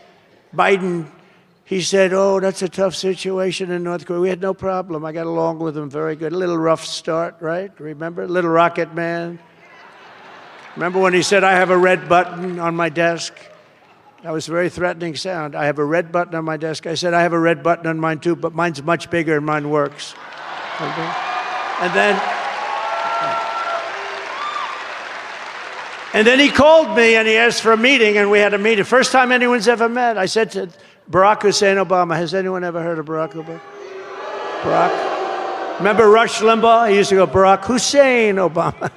Biden, he said, oh, that's a tough situation in North Korea. We had no problem. I got along with him very good. A little rough start, right? Remember? Little rocket man. Remember when he said, I have a red button on my desk? That was a very threatening sound. I have a red button on my desk. I said, I have a red button on mine too, but mine's much bigger and mine works. Okay? And then he called me and he asked for a meeting, and we had a meeting. First time anyone's ever met. I said to Barack Hussein Obama, has anyone ever heard of Barack Obama? Barack? Remember Rush Limbaugh? He used to go, Barack Hussein Obama.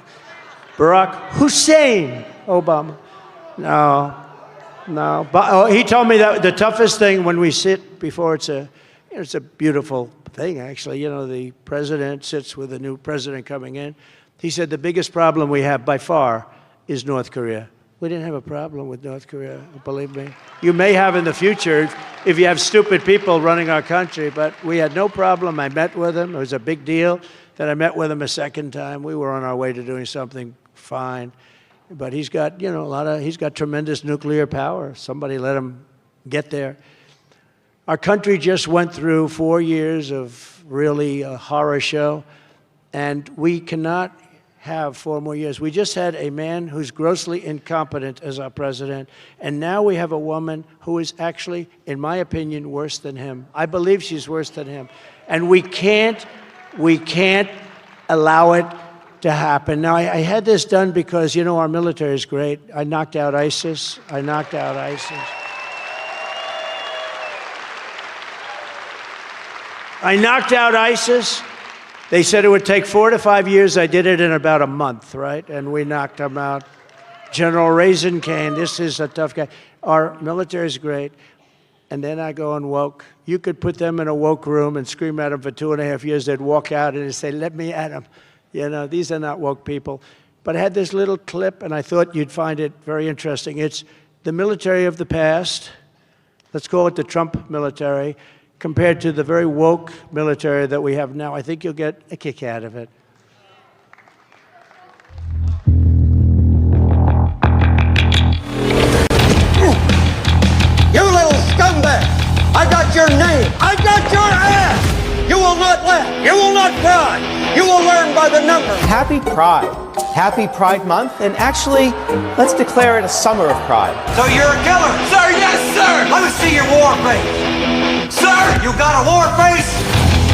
Barack Hussein Obama. No. But he told me that the toughest thing when we sit before it's a beautiful thing, actually. You know, the president sits with a new president coming in. He said the biggest problem we have by far is North Korea. We didn't have a problem with North Korea, believe me. You may have in the future if you have stupid people running our country, but we had no problem. I met with him. It was a big deal that I met with him a second time. We were on our way to doing something fine. But he's got, you know, he's got tremendous nuclear power. Somebody let him get there. Our country just went through 4 years of really a horror show, and we cannot have 4 more years. We just had a man who's grossly incompetent as our president, and now we have a woman who is actually, in my opinion, worse than him. I believe she's worse than him. And we can't allow it to happen. Now, I had this done because, you know, our military is great. I knocked out ISIS. I knocked out ISIS. They said it would take 4 to 5 years. I did it in about a month, right? And we knocked them out. General Raisin Cane, this is a tough guy. Our military is great. And then I go and woke. You could put them in a woke room and scream at them for 2.5 years. They'd walk out and they'd say, let me at them. You know, these are not woke people. But I had this little clip, and I thought you'd find it very interesting. It's the military of the past. Let's call it the Trump military, compared to the very woke military that we have now. I think you'll get a kick out of it. You little scumbag! I got your name! I got your ass! You will not laugh! You will not cry! You will learn by the numbers! Happy Pride. Happy Pride Month, and actually, let's declare it a summer of pride. So you're a killer? Sir, yes, sir! Let me see your war face! Sir, you got a war face?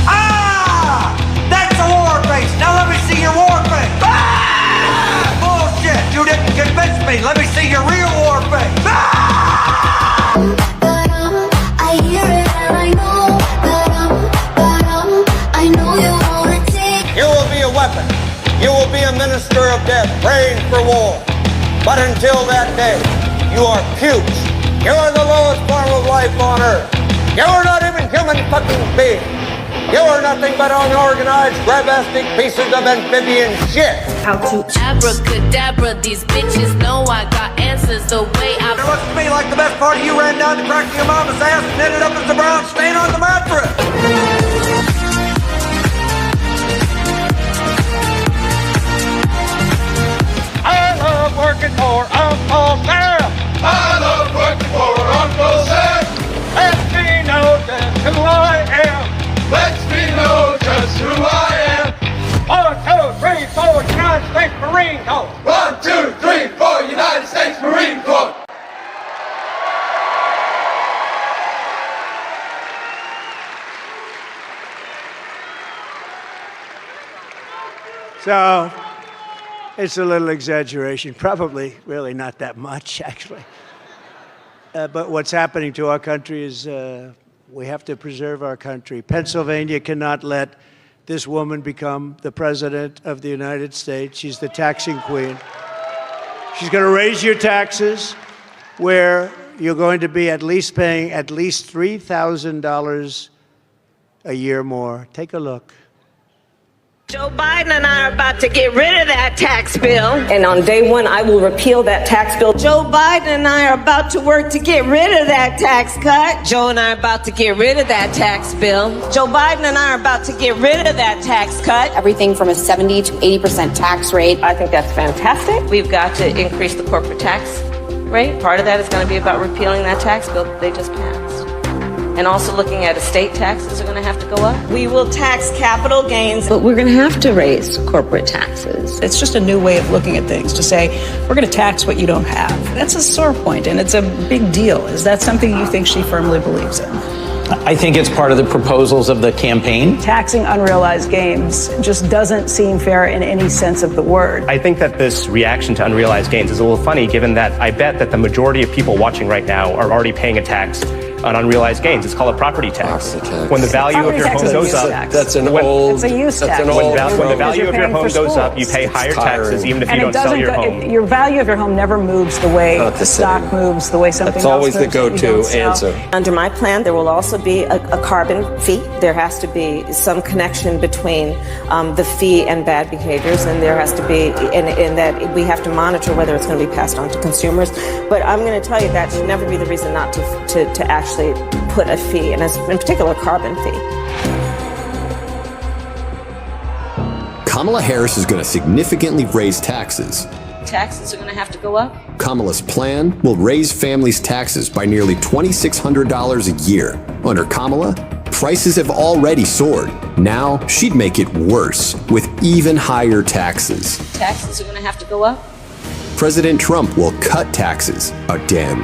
Ah! That's a war face! Now let me see your war face! Ah! Bullshit! You didn't convince me! Let me see your real war face! Ah! I hear it and I know I know you wanna take. You will be a weapon. You will be a minister of death, praying for war. But until that day, you are pukes. You are the lowest form of life on earth. You are not even human fucking beings. You are nothing but unorganized, grabastic pieces of amphibian shit. How to abracadabra, these bitches know I got answers the way I. It looks to me like the best part of you ran down the crack of your mama's ass and ended up as a brown stain on the mattress. I love working for Uncle Sam. I love working for Uncle Sam. Let me know just who I am. Let me know just who I am. 1, 2, 3, 4, United States Marine Corps. 1, 2, 3, 4, United States Marine Corps. So, it's a little exaggeration. Probably really not that much, actually. But what's happening to our country is we have to preserve our country. Pennsylvania cannot let this woman become the president of the United States. She's the taxing queen. She's going to raise your taxes, where you're going to be at least paying at least $3,000 a year more. Take a look. Joe Biden and I are about to get rid of that tax bill. And on day one, I will repeal that tax bill. Joe Biden and I are about to work to get rid of that tax cut. Joe and I are about to get rid of that tax bill. Joe Biden and I are about to get rid of that tax cut. Everything from a 70 to 80% tax rate. I think that's fantastic. We've got to increase the corporate tax rate. Part of that is going to be about repealing that tax bill that they just passed. And also looking at estate taxes are going to have to go up. We will tax capital gains. But we're going to have to raise corporate taxes. It's just a new way of looking at things, to say, we're going to tax what you don't have. That's a sore point, and it's a big deal. Is that something you think she firmly believes in? I think it's part of the proposals of the campaign. Taxing unrealized gains just doesn't seem fair in any sense of the word. I think that this reaction to unrealized gains is a little funny, given that I bet that the majority of people watching right now are already paying a tax on unrealized gains. It's called a property tax. When the value of your home goes up, that's an old. It's a use tax. When the value of your home goes up, you pay higher taxes, even if you don't sell your home. Your value of your home never moves the way the stock moves, the way something else moves. That's always the go-to answer. Under my plan, there will also be a carbon fee. There has to be some connection between the fee and bad behaviors, and there has to be in that we have to monitor whether it's going to be passed on to consumers. But I'm going to tell you that should never be the reason not to actually put a fee, and in particular, carbon fee. Kamala Harris is going to significantly raise taxes, Taxes are going to have to go up. Kamala's plan will raise families' taxes by nearly $2,600 a year. Under Kamala, prices have already soared. Now she'd make it worse with even higher taxes. Taxes are going to have to go up. President Trump will cut taxes again.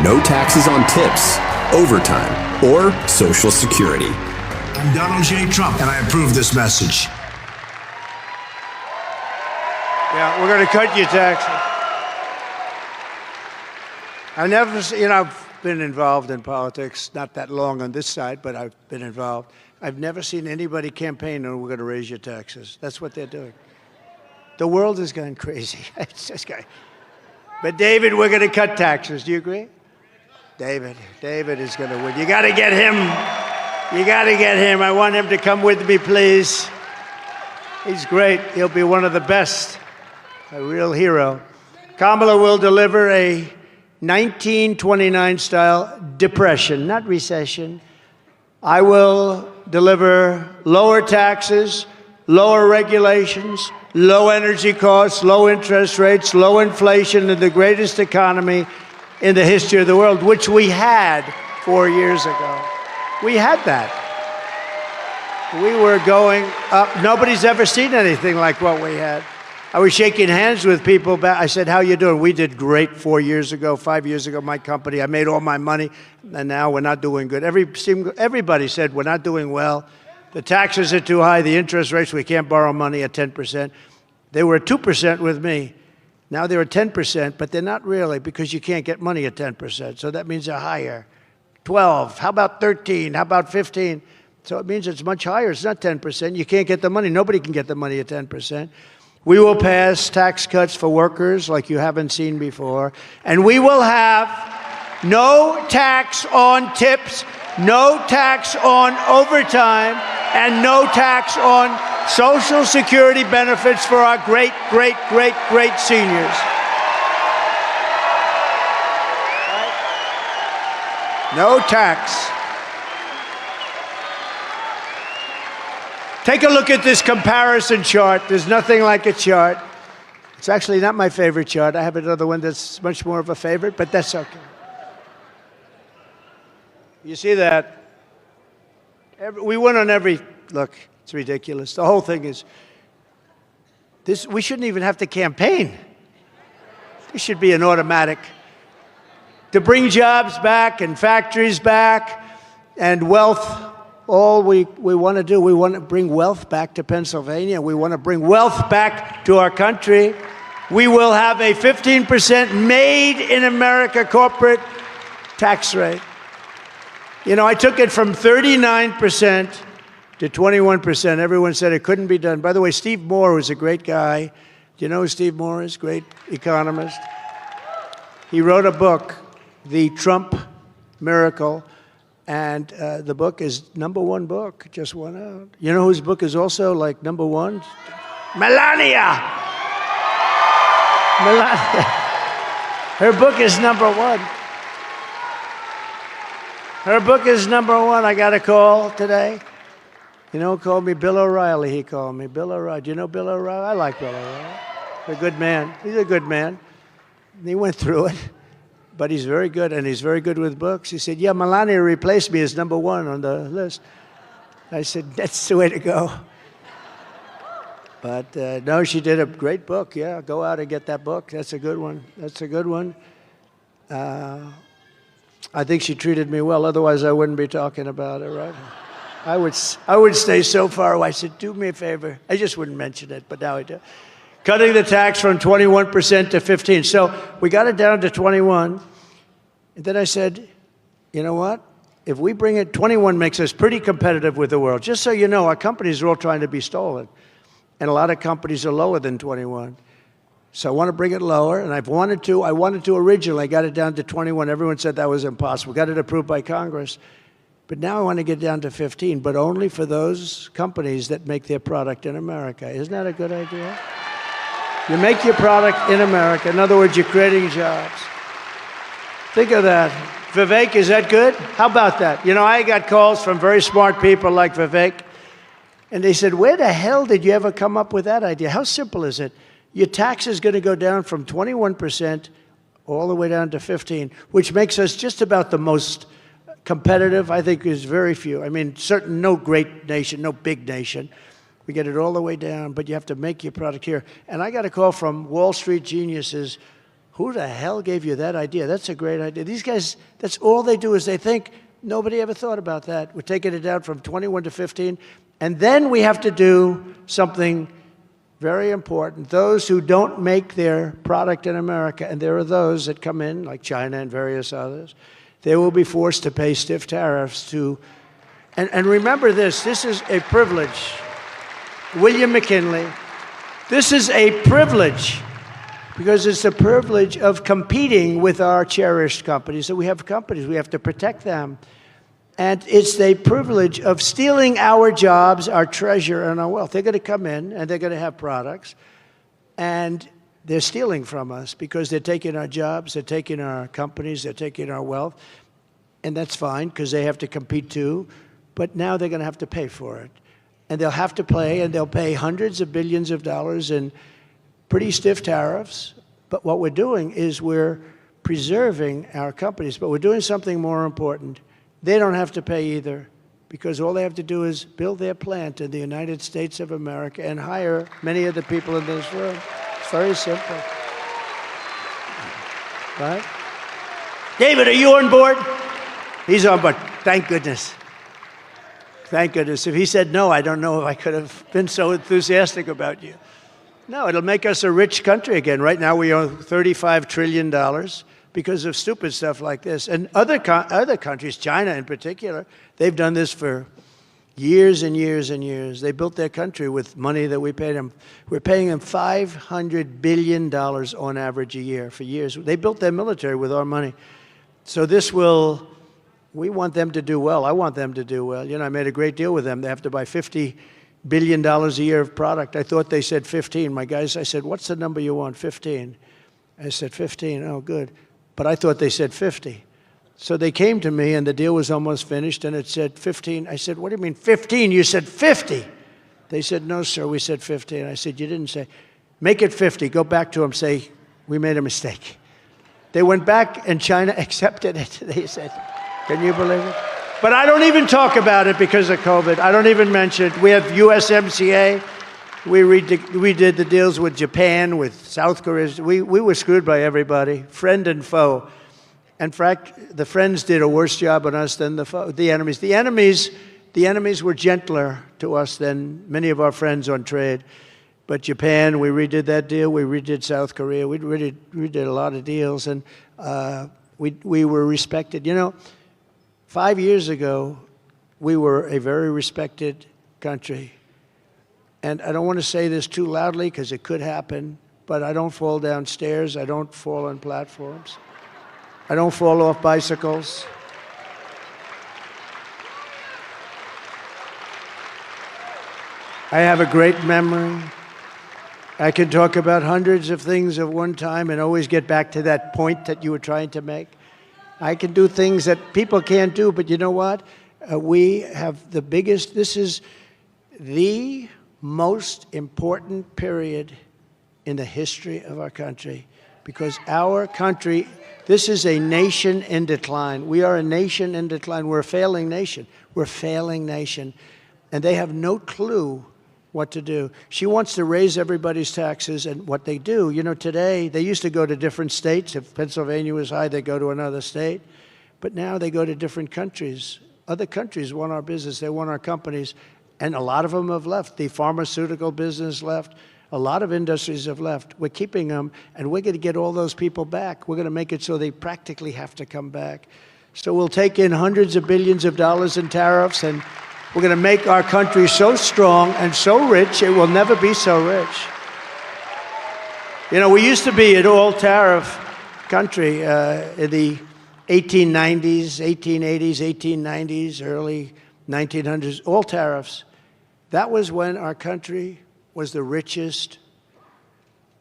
No taxes on tips, overtime, or Social Security. I'm Donald J. Trump, and I approve this message. Yeah, we're going to cut your taxes. I've been involved in politics, not that long on this side, but I've been involved. I've never seen anybody campaign and we're going to raise your taxes. That's what they're doing. The world has gone crazy. It's just going. But David, we're going to cut taxes. Do you agree? David is going to win. You got to get him. You got to get him. I want him to come with me, please. He's great. He'll be one of the best. A real hero. Kamala will deliver a 1929-style depression, not recession. I will deliver lower taxes, lower regulations, low energy costs, low interest rates, low inflation, and the greatest economy in the history of the world, which we had 4 years ago. We had that. We were going up. Nobody's ever seen anything like what we had. I was shaking hands with people back. I said, how you doing? We did great 4 years ago, 5 years ago, my company. I made all my money, and now we're not doing good. Everybody said we're not doing well. The taxes are too high. The interest rates, we can't borrow money at 10%. They were at 2% with me. Now they're at 10%, but they're not really because you can't get money at 10%. So that means they're higher. 12. How about 13? How about 15? So it means it's much higher. It's not 10%. You can't get the money. Nobody can get the money at 10%. We will pass tax cuts for workers like you haven't seen before. And we will have no tax on tips, no tax on overtime, and no tax on Social Security benefits for our great, great, great, great seniors. No tax. Take a look at this comparison chart. There's nothing like a chart. It's actually not my favorite chart. I have another one that's much more of a favorite, but that's okay. You see that? We went on every, look, it's ridiculous. The whole thing is, we shouldn't even have to campaign. This should be an automatic. To bring jobs back and factories back and wealth. All we want to do, we want to bring wealth back to Pennsylvania. We want to bring wealth back to our country. We will have a 15% made in America corporate tax rate. You know, I took it from 39% to 21%. Everyone said it couldn't be done. By the way, Steve Moore was a great guy. Do you know who Steve Moore is? Great economist. He wrote a book, The Trump Miracle. And the book is #1 book, just went out. You know whose book is also like #1? Melania. Her book is #1. Her book is #1. I got a call today. You know who called me? Bill O'Reilly, he called me. Bill O'Reilly. Do you know Bill O'Reilly? I like Bill O'Reilly. He's a good man. He's a good man. And he went through it. But he's very good, and he's very good with books. He said, yeah, Melania replaced me as #1 on the list. I said, that's the way to go. But no, she did a great book. Yeah, go out and get that book. That's a good one. That's a good one. I think she treated me well. Otherwise, I wouldn't be talking about it, right? I would stay so far away. I said, do me a favor. I just wouldn't mention it, but now I do. Cutting the tax from 21% to 15%. So we got it down to 21. And then I said, you know what? If we bring it, 21 makes us pretty competitive with the world. Just so you know, our companies are all trying to be stolen. And a lot of companies are lower than 21. So I want to bring it lower, and I wanted to originally. I got it down to 21. Everyone said that was impossible. Got it approved by Congress. But now I want to get down to 15, but only for those companies that make their product in America. Isn't that a good idea? You make your product in America. In other words, you're creating jobs. Think of that. Vivek, is that good? How about that? You know, I got calls from very smart people like Vivek, and they said, where the hell did you ever come up with that idea? How simple is it? your tax is going to go down from 21% all the way down to 15%, which makes us just about the most competitive. I think there's very few. I mean, no great nation, no big nation. We get it all the way down, but you have to make your product here. And I got a call from Wall Street geniuses. Who the hell gave you that idea? That's a great idea. These guys, that's all they do is they think, nobody ever thought about that. We're taking it down from 21 to 15. And then we have to do something very important. Those who don't make their product in America, and there are those that come in, like China and various others, they will be forced to pay stiff tariffs to, and remember this is a privilege. William McKinley, this is a privilege because it's the privilege of competing with our cherished companies. So we have companies, we have to protect them. And it's the privilege of stealing our jobs, our treasure, and our wealth. They're going to come in, and they're going to have products, and they're stealing from us because they're taking our jobs, they're taking our companies, they're taking our wealth, and that's fine because they have to compete too, but now they're going to have to pay for it. And they'll have to pay, and they'll pay hundreds of billions of dollars in pretty stiff tariffs. But what we're doing is we're preserving our companies, but we're doing something more important. They don't have to pay either, because all they have to do is build their plant in the United States of America and hire many of the people in this room. It's very simple. Right? David, are you on board? He's on board. Thank goodness. Thank goodness. If he said no, I don't know if I could have been so enthusiastic about you. No, it'll make us a rich country again. Right now we owe $35 trillion because of stupid stuff like this. And other countries, China in particular, they've done this for years and years and years. They built their country with money that we paid them. We're paying them $500 billion on average a year for years. They built their military with our money. So this will... We want them to do well. I want them to do well. You know, I made a great deal with them. They have to buy $50 billion a year of product. I thought they said 15. My guys, I said, what's the number you want? 15. I said, 15. Oh, good. But I thought they said 50. So they came to me, and the deal was almost finished, and it said 15. I said, what do you mean 15? You said 50. They said, no, sir, we said 15. I said, you didn't say. Make it 50. Go back to them, say, we made a mistake. They went back, and China accepted it. They said... Can you believe it? But I don't even talk about it because of COVID. I don't even mention it. We have USMCA. We did the deals with Japan, with South Korea. We were screwed by everybody, friend and foe. In fact, the friends did a worse job on us than the enemies. The enemies were gentler to us than many of our friends on trade. But Japan, we redid that deal. We redid South Korea. We redid a lot of deals, and we were respected. You know, 5 years ago, we were a very respected country. And I don't want to say this too loudly because it could happen, but I don't fall downstairs. I don't fall on platforms. I don't fall off bicycles. I have a great memory. I can talk about hundreds of things at one time and always get back to that point that you were trying to make. I can do things that people can't do, but you know what? We have the biggest, this is the most important period in the history of our country, because our country, this is a nation in decline. We are a nation in decline. We're a failing nation. We're a failing nation. And they have no clue what to do. She wants to raise everybody's taxes, and what they do, you know, today, they used to go to different states. If Pennsylvania was high, they go to another state. But now they go to different countries. Other countries want our business. They want our companies. And a lot of them have left. The pharmaceutical business left. A lot of industries have left. We're keeping them, and we're going to get all those people back. We're going to make it so they practically have to come back. So we'll take in hundreds of billions of dollars in tariffs, and we're going to make our country so strong and so rich, it will never be so rich. You know, we used to be an all-tariff country in the 1890s, 1880s, 1890s, early 1900s, all tariffs. That was when our country was the richest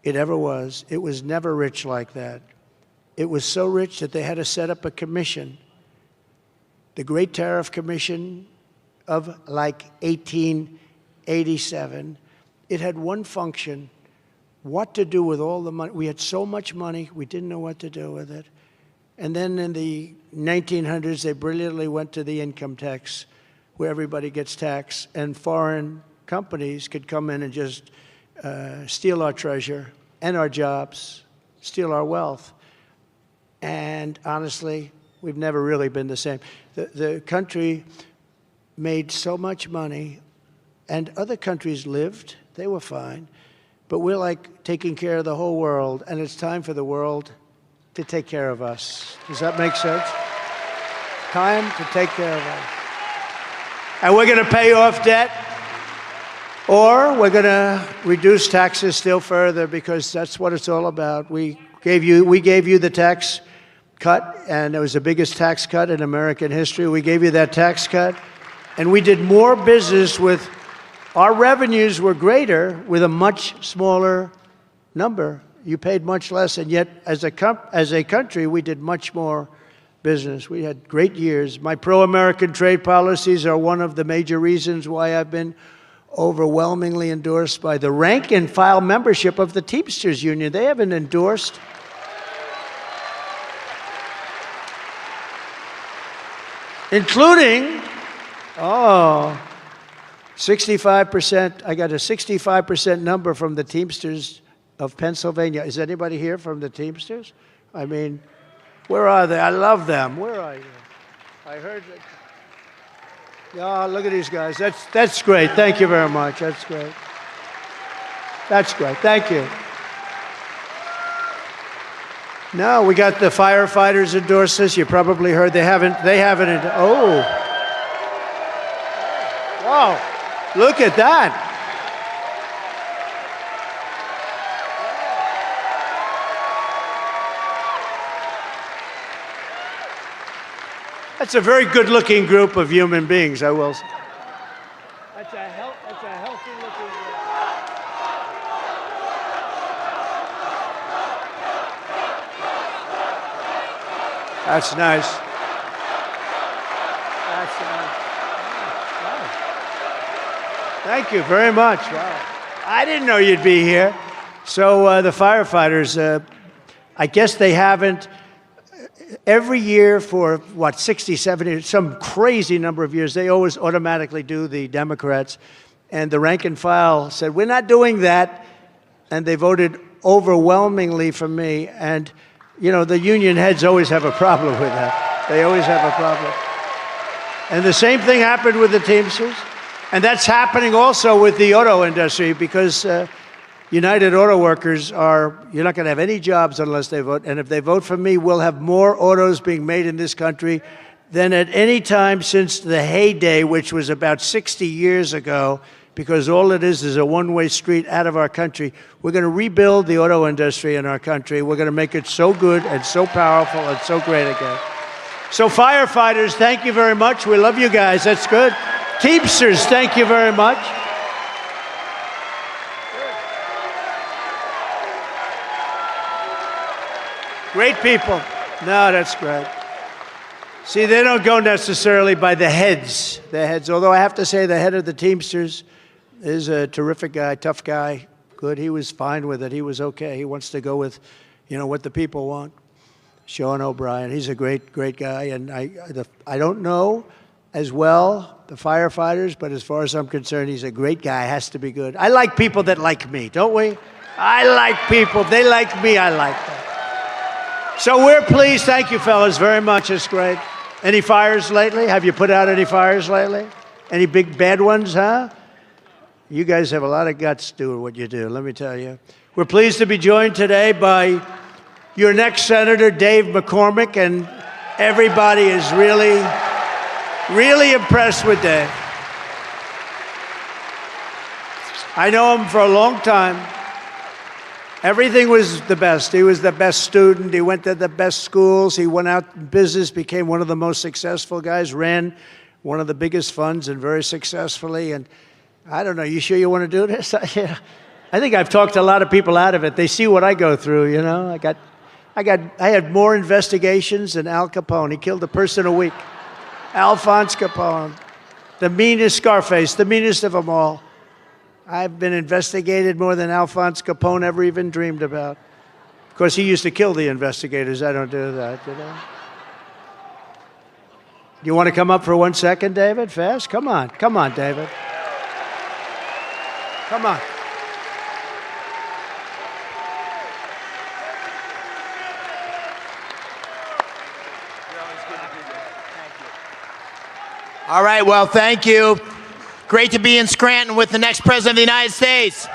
it ever was. It was never rich like that. It was so rich that they had to set up a commission, the Great Tariff Commission of like 1887. It had one function. what to do with all the money. We had so much money, we didn't know what to do with it. And then in the 1900s, they brilliantly went to the income tax, where everybody gets taxed, and foreign companies could come in and just steal our treasure and our jobs, steal our wealth. And honestly, we've never really been the same. The country made so much money, and other countries lived. They were fine. But we're like taking care of the whole world, and it's time for the world to take care of us. Does that make sense? Time to take care of us. And we're going to pay off debt, or we're going to reduce taxes still further, because that's what it's all about. We gave you the tax cut, and it was the biggest tax cut in American history. We gave you that tax cut, and we did more business with, our revenues were greater with a much smaller number. You paid much less, and yet as a country, we did much more business. We had great years. My pro-American trade policies are one of the major reasons why I've been overwhelmingly endorsed by the rank and file membership of the Teamsters Union. They haven't endorsed. Including, 65%. I got a 65% number from the Teamsters of Pennsylvania. Is anybody here from the Teamsters? I mean, where are they? I love them. Where are you? I heard that. Oh, look at these guys. That's great. Thank you very much. That's great. That's great. Thank you. No, we got the firefighters endorse this. You probably heard they haven't. Oh. Wow. Look at that. That's a very good-looking group of human beings, I will say. That's a healthy-looking group. That's nice. That's nice. Wow. Thank you very much. Wow. I didn't know you'd be here. So the firefighters, I guess they haven't. Every year for, 60, 70, some crazy number of years, they always automatically do the Democrats. And the rank and file said, we're not doing that. And they voted overwhelmingly for me. And, you know, the union heads always have a problem with that. They always have a problem. And the same thing happened with the Teamsters. And that's happening also with the auto industry, because United Auto Workers you're not going to have any jobs unless they vote. And if they vote for me, we'll have more autos being made in this country than at any time since the heyday, which was about 60 years ago, because all it is a one-way street out of our country. We're going to rebuild the auto industry in our country. We're going to make it so good and so powerful and so great again. So firefighters, thank you very much. We love you guys. That's good. Teamsters, thank you very much. Great people. No, that's great. See, they don't go necessarily by the heads. Although I have to say the head of the Teamsters is a terrific guy, tough guy, good. He was fine with it. He was okay. He wants to go with, what the people want. Sean O'Brien, he's a great, great guy. And I don't know as well the firefighters, but as far as I'm concerned, he's a great guy. Has to be good. I like people that like me, don't we? I like people. If they like me, I like them. So we're pleased. Thank you, fellas, very much. It's great. Any fires lately? Have you put out any fires lately? Any big bad ones, huh? You guys have a lot of guts doing what you do, let me tell you. We're pleased to be joined today by your next senator, Dave McCormick, and everybody is really, really impressed with Dave. I know him for a long time. Everything was the best. He was the best student. He went to the best schools. He went out in business, became one of the most successful guys, ran one of the biggest funds and very successfully. And I don't know, you sure you want to do this? I think I've talked a lot of people out of it. They see what I go through, I had more investigations than Al Capone. He killed a person a week. Alphonse Capone, the meanest Scarface, the meanest of them all. I've been investigated more than Alphonse Capone ever even dreamed about. Of course, he used to kill the investigators. I don't do that, you know. You want to come up for 1 second, David? Fast? Come on. Come on, David. Come on. All right, well, thank you. Great to be in Scranton with the next president of the United States.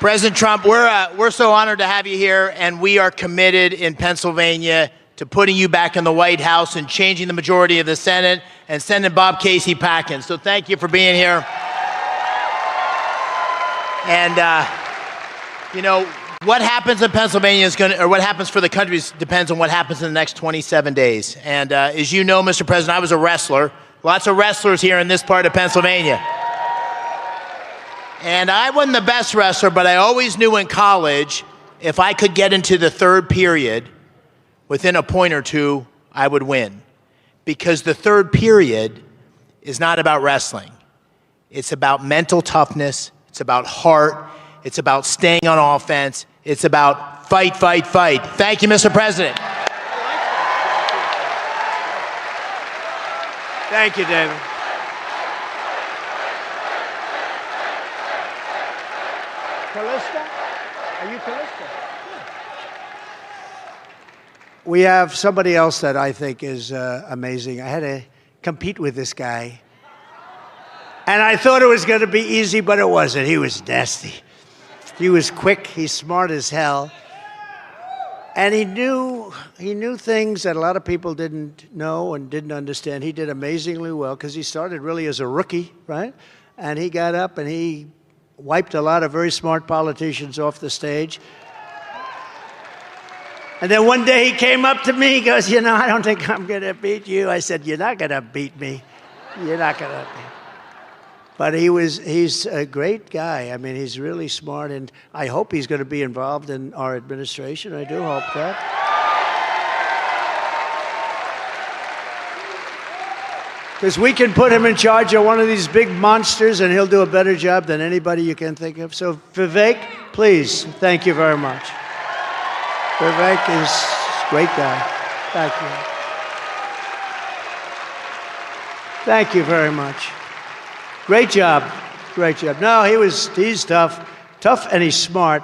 President Trump, we're so honored to have you here, and we are committed in Pennsylvania to putting you back in the White House and changing the majority of the Senate and sending Bob Casey packing. So thank you for being here. And, you know, what happens in Pennsylvania is or what happens for the country depends on what happens in the next 27 days. And as you know, Mr. President, I was a wrestler. Lots of wrestlers here in this part of Pennsylvania. And I wasn't the best wrestler, but I always knew in college, if I could get into the third period within a point or two, I would win. Because the third period is not about wrestling. It's about mental toughness. It's about heart. It's about staying on offense. It's about fight, fight, fight. Thank you, Mr. President. Thank you, David. Callista? Are you Callista? We have somebody else that I think is amazing. I had to compete with this guy. And I thought it was going to be easy, but it wasn't. He was nasty. He was quick. He's smart as hell. And he knew things that a lot of people didn't know and didn't understand. He did amazingly well because he started really as a rookie, right? And he got up and he wiped a lot of very smart politicians off the stage. And then one day he came up to me, he goes, you know, I don't think I'm going to beat you. I said, you're not going to beat me. You're not going to. But he's a great guy. I mean, he's really smart, and I hope he's going to be involved in our administration. I do hope that. Because we can put him in charge of one of these big monsters, and he'll do a better job than anybody you can think of. So, Vivek, please, thank you very much. Vivek is a great guy. Thank you. Thank you very much. Great job. Great job. No, he's tough. Tough and he's smart.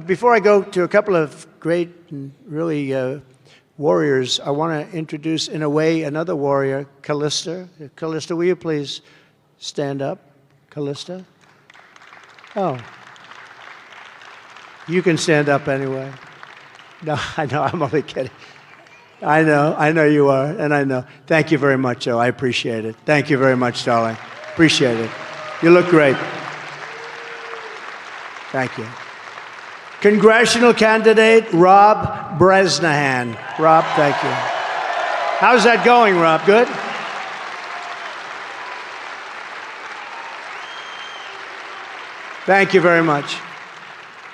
Before I go to a couple of great and really warriors, I want to introduce, in a way, another warrior, Callista. Callista, will you please stand up? Callista? Oh. You can stand up anyway. No, I know, I'm only kidding. I know you are, and I know. Thank you very much, Joe. I appreciate it. Thank you very much, darling. Appreciate it. You look great. Thank you. Congressional candidate Rob Bresnahan. Rob, thank you. How's that going, Rob? Good? Thank you very much.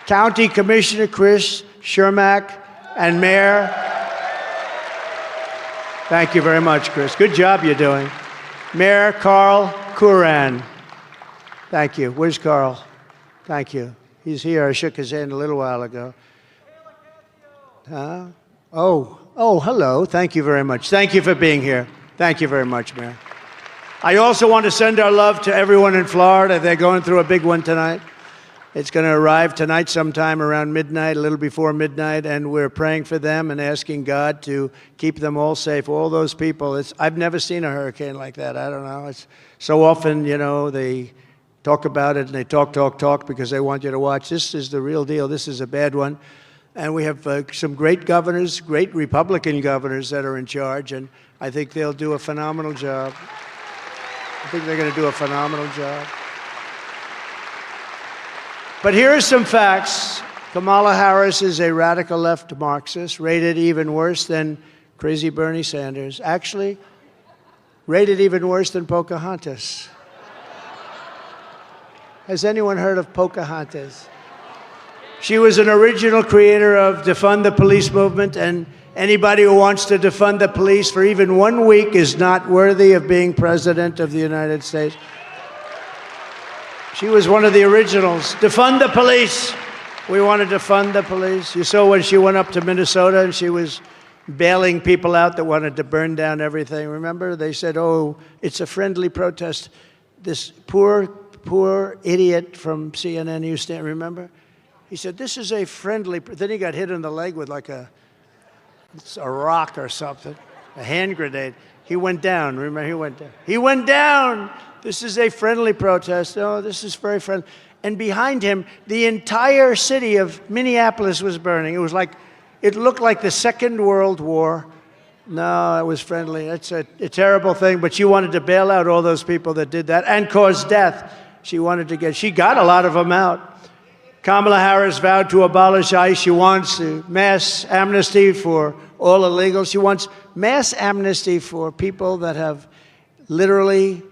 County Commissioner Chris Shermack and Mayor. Thank you very much, Chris. Good job you're doing. Mayor Carl Curran. Thank you. Where's Carl? Thank you. He's here. I shook his hand a little while ago. Oh, hello. Thank you very much. Thank you for being here. Thank you very much, Mayor. I also want to send our love to everyone in Florida. They're going through a big one tonight. It's going to arrive tonight sometime around midnight, a little before midnight, and we're praying for them and asking God to keep them all safe, all those people. I've never seen a hurricane like that. I don't know. It's so often, you know, they talk about it and they talk because they want you to watch. This is the real deal. This is a bad one. And we have some great governors, great Republican governors that are in charge, and I think they'll do a phenomenal job. I think they're going to do a phenomenal job. But here are some facts. Kamala Harris is a radical left Marxist, rated even worse than crazy Bernie Sanders. Actually, rated even worse than Pocahontas. Has anyone heard of Pocahontas? She was an original creator of Defund the Police movement, and Anybody who wants to defund the police for even 1 week is not worthy of being president of the United States. She was one of the originals. Defund the police. We want to defund the police. You saw when she went up to Minnesota and she was bailing people out that wanted to burn down everything. Remember? They said, oh, it's a friendly protest. This poor idiot from CNN, you stand, remember? He said, this is a friendly, then he got hit in the leg with like a rock or something, a hand grenade. He went down, remember, he went down. He went down! This is a friendly protest. Oh, this is very friendly. And behind him, the entire city of Minneapolis was burning. It was like, it looked like the Second World War. No, it was friendly. It's a terrible thing, but she wanted to bail out all those people that did that and cause death. She got a lot of them out. Kamala Harris vowed to abolish ICE. She wants mass amnesty for all illegals. She wants mass amnesty for people that have literally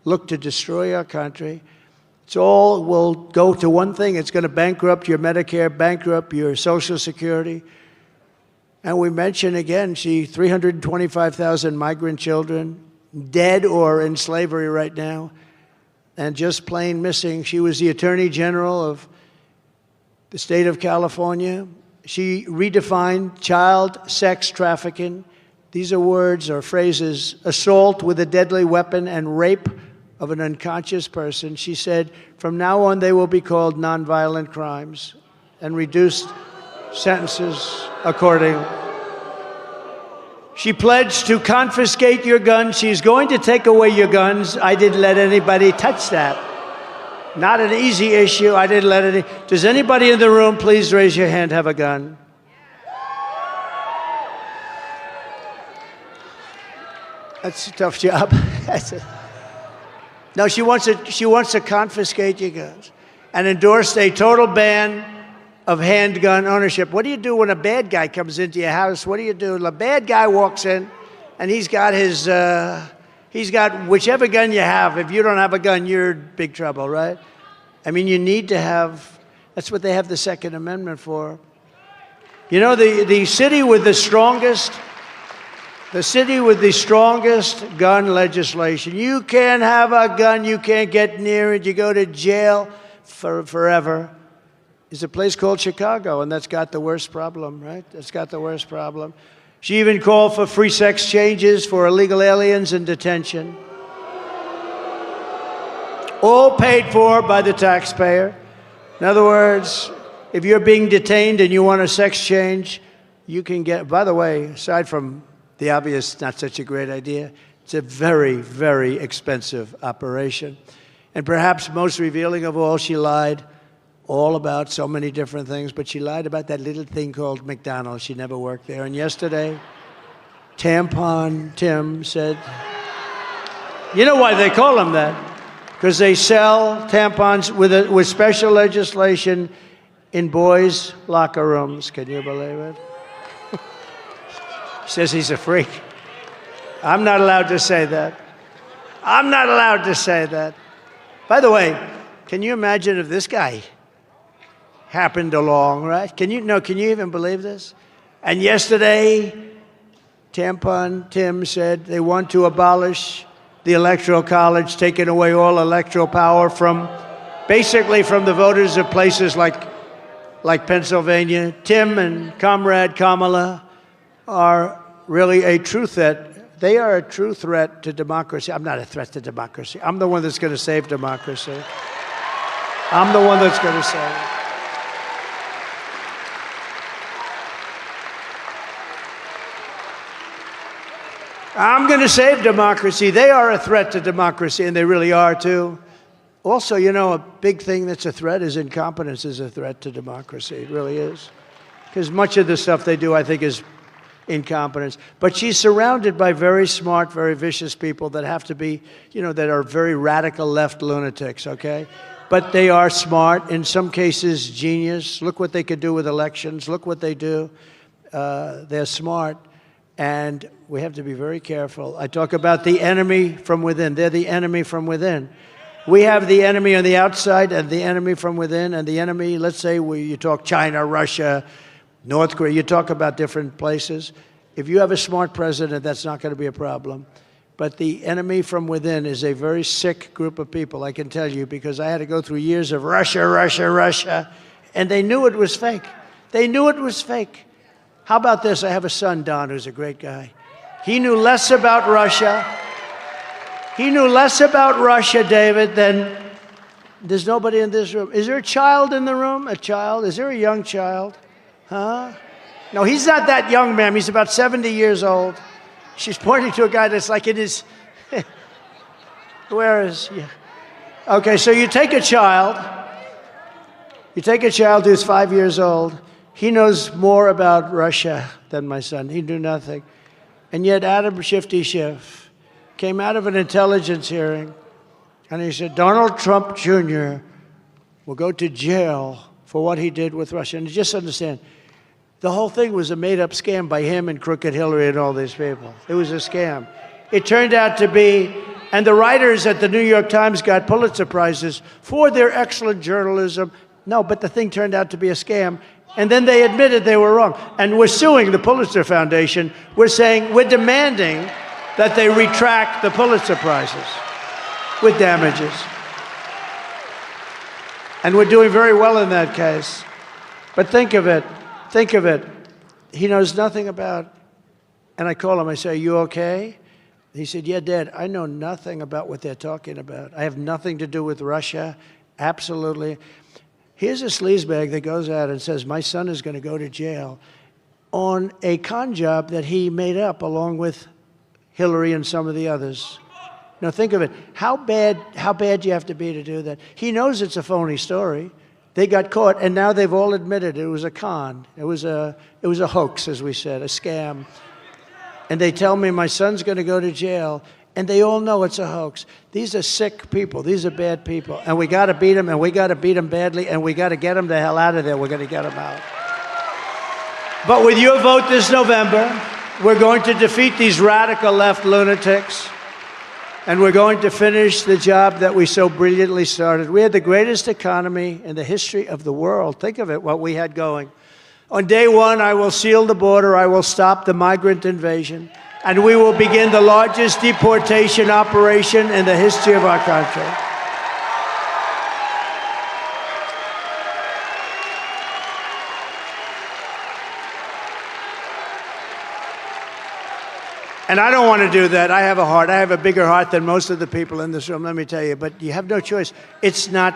looked to destroy our country. It's all will go to one thing. It's going to bankrupt your Medicare, bankrupt your Social Security. And we mention again, 325,000 migrant children dead or in slavery right now and just plain missing. She was the Attorney General of the state of California. She redefined child sex trafficking. These are words or phrases: assault with a deadly weapon and rape of an unconscious person. She said, from now on, they will be called nonviolent crimes and reduced sentences accordingly. She pledged to confiscate your guns. She's going to take away your guns. I didn't let anybody touch that. Not an easy issue. I didn't let any. Does anybody in the room, please raise your hand, have a gun? That's a tough job. No, she wants to confiscate your guns and endorse a total ban of handgun ownership. What do you do when a bad guy comes into your house? What do you do? A bad guy walks in and he's got whichever gun you have. If you don't have a gun, you're in big trouble, right? I mean, you need to have, that's what they have the Second Amendment for. You know, the city with the strongest gun legislation. You can't have a gun, you can't get near it, you go to jail forever. Is a place called Chicago, and that's got the worst problem, right? That's got the worst problem. She even called for free sex changes for illegal aliens in detention. All paid for by the taxpayer. In other words, if you're being detained and you want a sex change, you can get, by the way, aside from the obvious, not such a great idea, it's a very, very expensive operation. And perhaps most revealing of all, she lied all about so many different things, but she lied about that little thing called McDonald's. She never worked there. And yesterday, Tampon Tim said, you know why they call him that? Because they sell tampons with special legislation in boys' locker rooms. Can you believe it? He says he's a freak. I'm not allowed to say that. I'm not allowed to say that. By the way, can you imagine if this guy happened along, right? Can you even believe this? And yesterday, Tampon Tim said they want to abolish the Electoral College, taking away all electoral power basically from the voters of places like Pennsylvania. Tim and Comrade Kamala are really a true threat. They are a true threat to democracy. I'm not a threat to democracy. I'm the one that's going to save democracy. I'm the one that's going to save it. I'm going to save democracy. They are a threat to democracy, and they really are, too. Also, you know, a big thing that's a threat is incompetence is a threat to democracy. It really is. Because much of the stuff they do, I think, is incompetence. But she's surrounded by very smart, very vicious people that have to be, you know, that are very radical left lunatics, okay? But they are smart, in some cases genius. Look what they could do with elections. Look what they do. They're smart. And we have to be very careful. I talk about the enemy from within. They're the enemy from within. We have the enemy on the outside and the enemy from within. And the enemy, let's say you talk China, Russia, North Korea, you talk about different places. If you have a smart president, that's not going to be a problem. But the enemy from within is a very sick group of people, I can tell you, because I had to go through years of Russia, Russia, Russia, and they knew it was fake. They knew it was fake. How about this? I have a son, Don, who's a great guy. He knew less about Russia. He knew less about Russia, David, than there's nobody in this room. Is there a child in the room? A child? Is there a young child? Huh? No, he's not that young, ma'am. He's about 70 years old. She's pointing to a guy that's like in his... Where is he? Okay, so you take a child. You take a child who's 5 years old. He knows more about Russia than my son. He knew nothing. And yet Adam Shifty Schiff came out of an intelligence hearing, and he said, Donald Trump Jr. will go to jail for what he did with Russia. And just understand, the whole thing was a made-up scam by him and Crooked Hillary and all these people. It was a scam. It turned out to be, and the writers at the New York Times got Pulitzer Prizes for their excellent journalism. No, but the thing turned out to be a scam. And then they admitted they were wrong. And we're suing the Pulitzer Foundation. We're saying, we're demanding that they retract the Pulitzer Prizes with damages. And we're doing very well in that case. But think of it. Think of it. He knows nothing about, and I call him, I say, are you okay? He said, yeah, Dad, I know nothing about what they're talking about. I have nothing to do with Russia. Absolutely. Here's a sleazebag that goes out and says, my son is going to go to jail on a con job that he made up along with Hillary and some of the others. Now think of it. How bad do you have to be to do that? He knows it's a phony story. They got caught, and now they've all admitted it was a con. It was a hoax, as we said, a scam. And they tell me my son's going to go to jail, and they all know it's a hoax. These are sick people. These are bad people. And we got to beat them, and we got to beat them badly, and we got to get them the hell out of there. We're going to get them out. But with your vote this November, we're going to defeat these radical left lunatics. And we're going to finish the job that we so brilliantly started. We had the greatest economy in the history of the world. Think of it, what we had going. On day one, I will seal the border. I will stop the migrant invasion. And we will begin the largest deportation operation in the history of our country. And I don't want to do that. I have a heart. I have a bigger heart than most of the people in this room, let me tell you. But you have no choice. It's not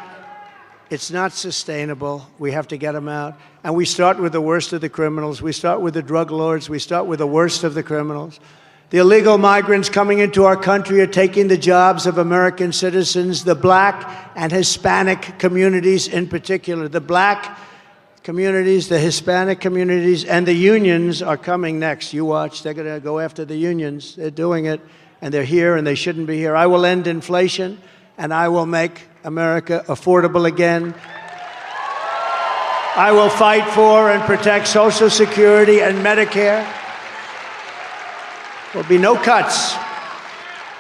sustainable. We have to get them out. And we start with the worst of the criminals. We start with the drug lords. We start with the worst of the criminals. The illegal migrants coming into our country are taking the jobs of American citizens, the black and Hispanic communities in particular. The black communities, the Hispanic communities, and the unions are coming next. You watch. They're going to go after the unions. They're doing it, and they're here, and they shouldn't be here. I will end inflation, and I will make America affordable again. I will fight for and protect Social Security and Medicare. There'll be no cuts.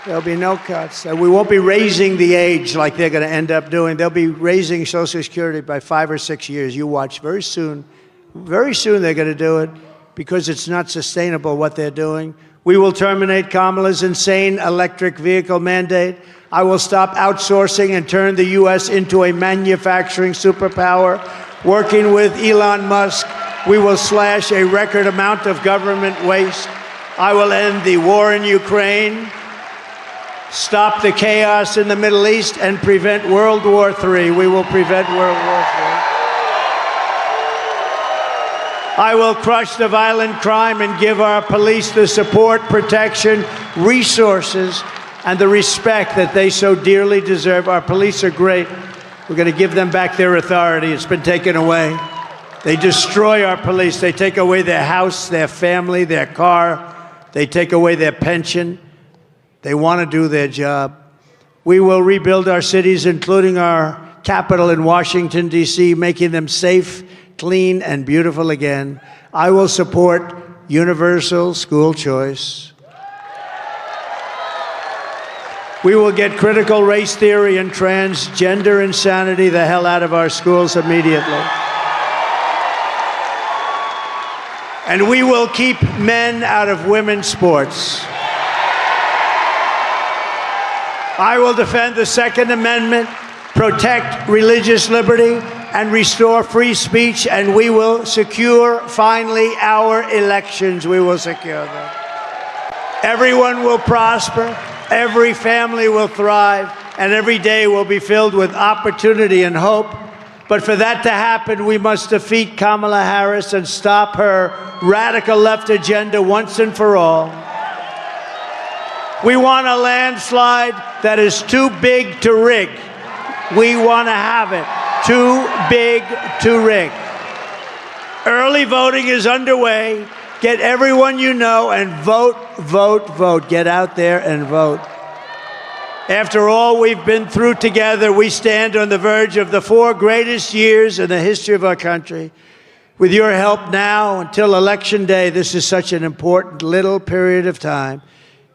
There'll be no cuts. And we won't be raising the age like they're going to end up doing. They'll be raising Social Security by 5 or 6 years. You watch. Very soon they're going to do it because it's not sustainable what they're doing. We will terminate Kamala's insane electric vehicle mandate. I will stop outsourcing and turn the U.S. into a manufacturing superpower. Working with Elon Musk, we will slash a record amount of government waste. I will end the war in Ukraine, stop the chaos in the Middle East, and prevent World War III. We will prevent World War III. I will crush the violent crime and give our police the support, protection, resources, and the respect that they so dearly deserve. Our police are great. We're going to give them back their authority. It's been taken away. They destroy our police. They take away their house, their family, their car. They take away their pension. They want to do their job. We will rebuild our cities, including our capital in Washington, D.C., making them safe, clean, and beautiful again. I will support universal school choice. We will get critical race theory and transgender insanity the hell out of our schools immediately. And we will keep men out of women's sports. I will defend the Second Amendment, protect religious liberty, and restore free speech, and we will secure, finally, our elections. We will secure them. Everyone will prosper, every family will thrive, and every day will be filled with opportunity and hope. But for that to happen, we must defeat Kamala Harris and stop her radical left agenda once and for all. We want a landslide that is too big to rig. We want to have it too big to rig. Early voting is underway. Get everyone you know and vote, vote, vote. Get out there and vote. After all we've been through together, we stand on the verge of the 4 greatest years in the history of our country. With your help now until Election Day, this is such an important little period of time.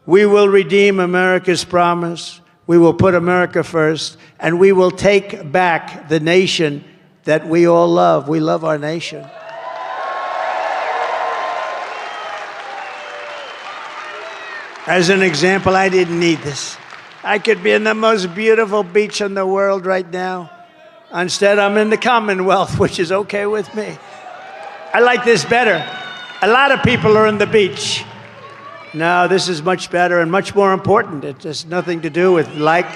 We will redeem America's promise. We will put America first, and we will take back the nation that we all love. We love our nation. As an example, I didn't need this. I could be in the most beautiful beach in the world right now. Instead, I'm in the Commonwealth, which is okay with me. I like this better. A lot of people are in the beach. No, this is much better and much more important. It has nothing to do with like.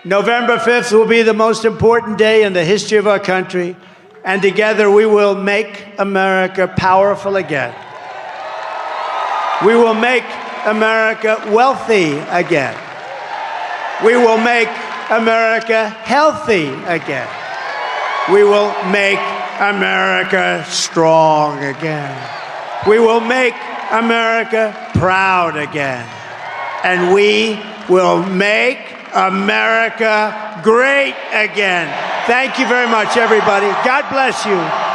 November 5th will be the most important day in the history of our country, and together we will make America powerful again. We will make America wealthy again. We will make America healthy again. We will make America strong again. We will make America proud again. And we will make America great again. Thank you very much, everybody. God bless you.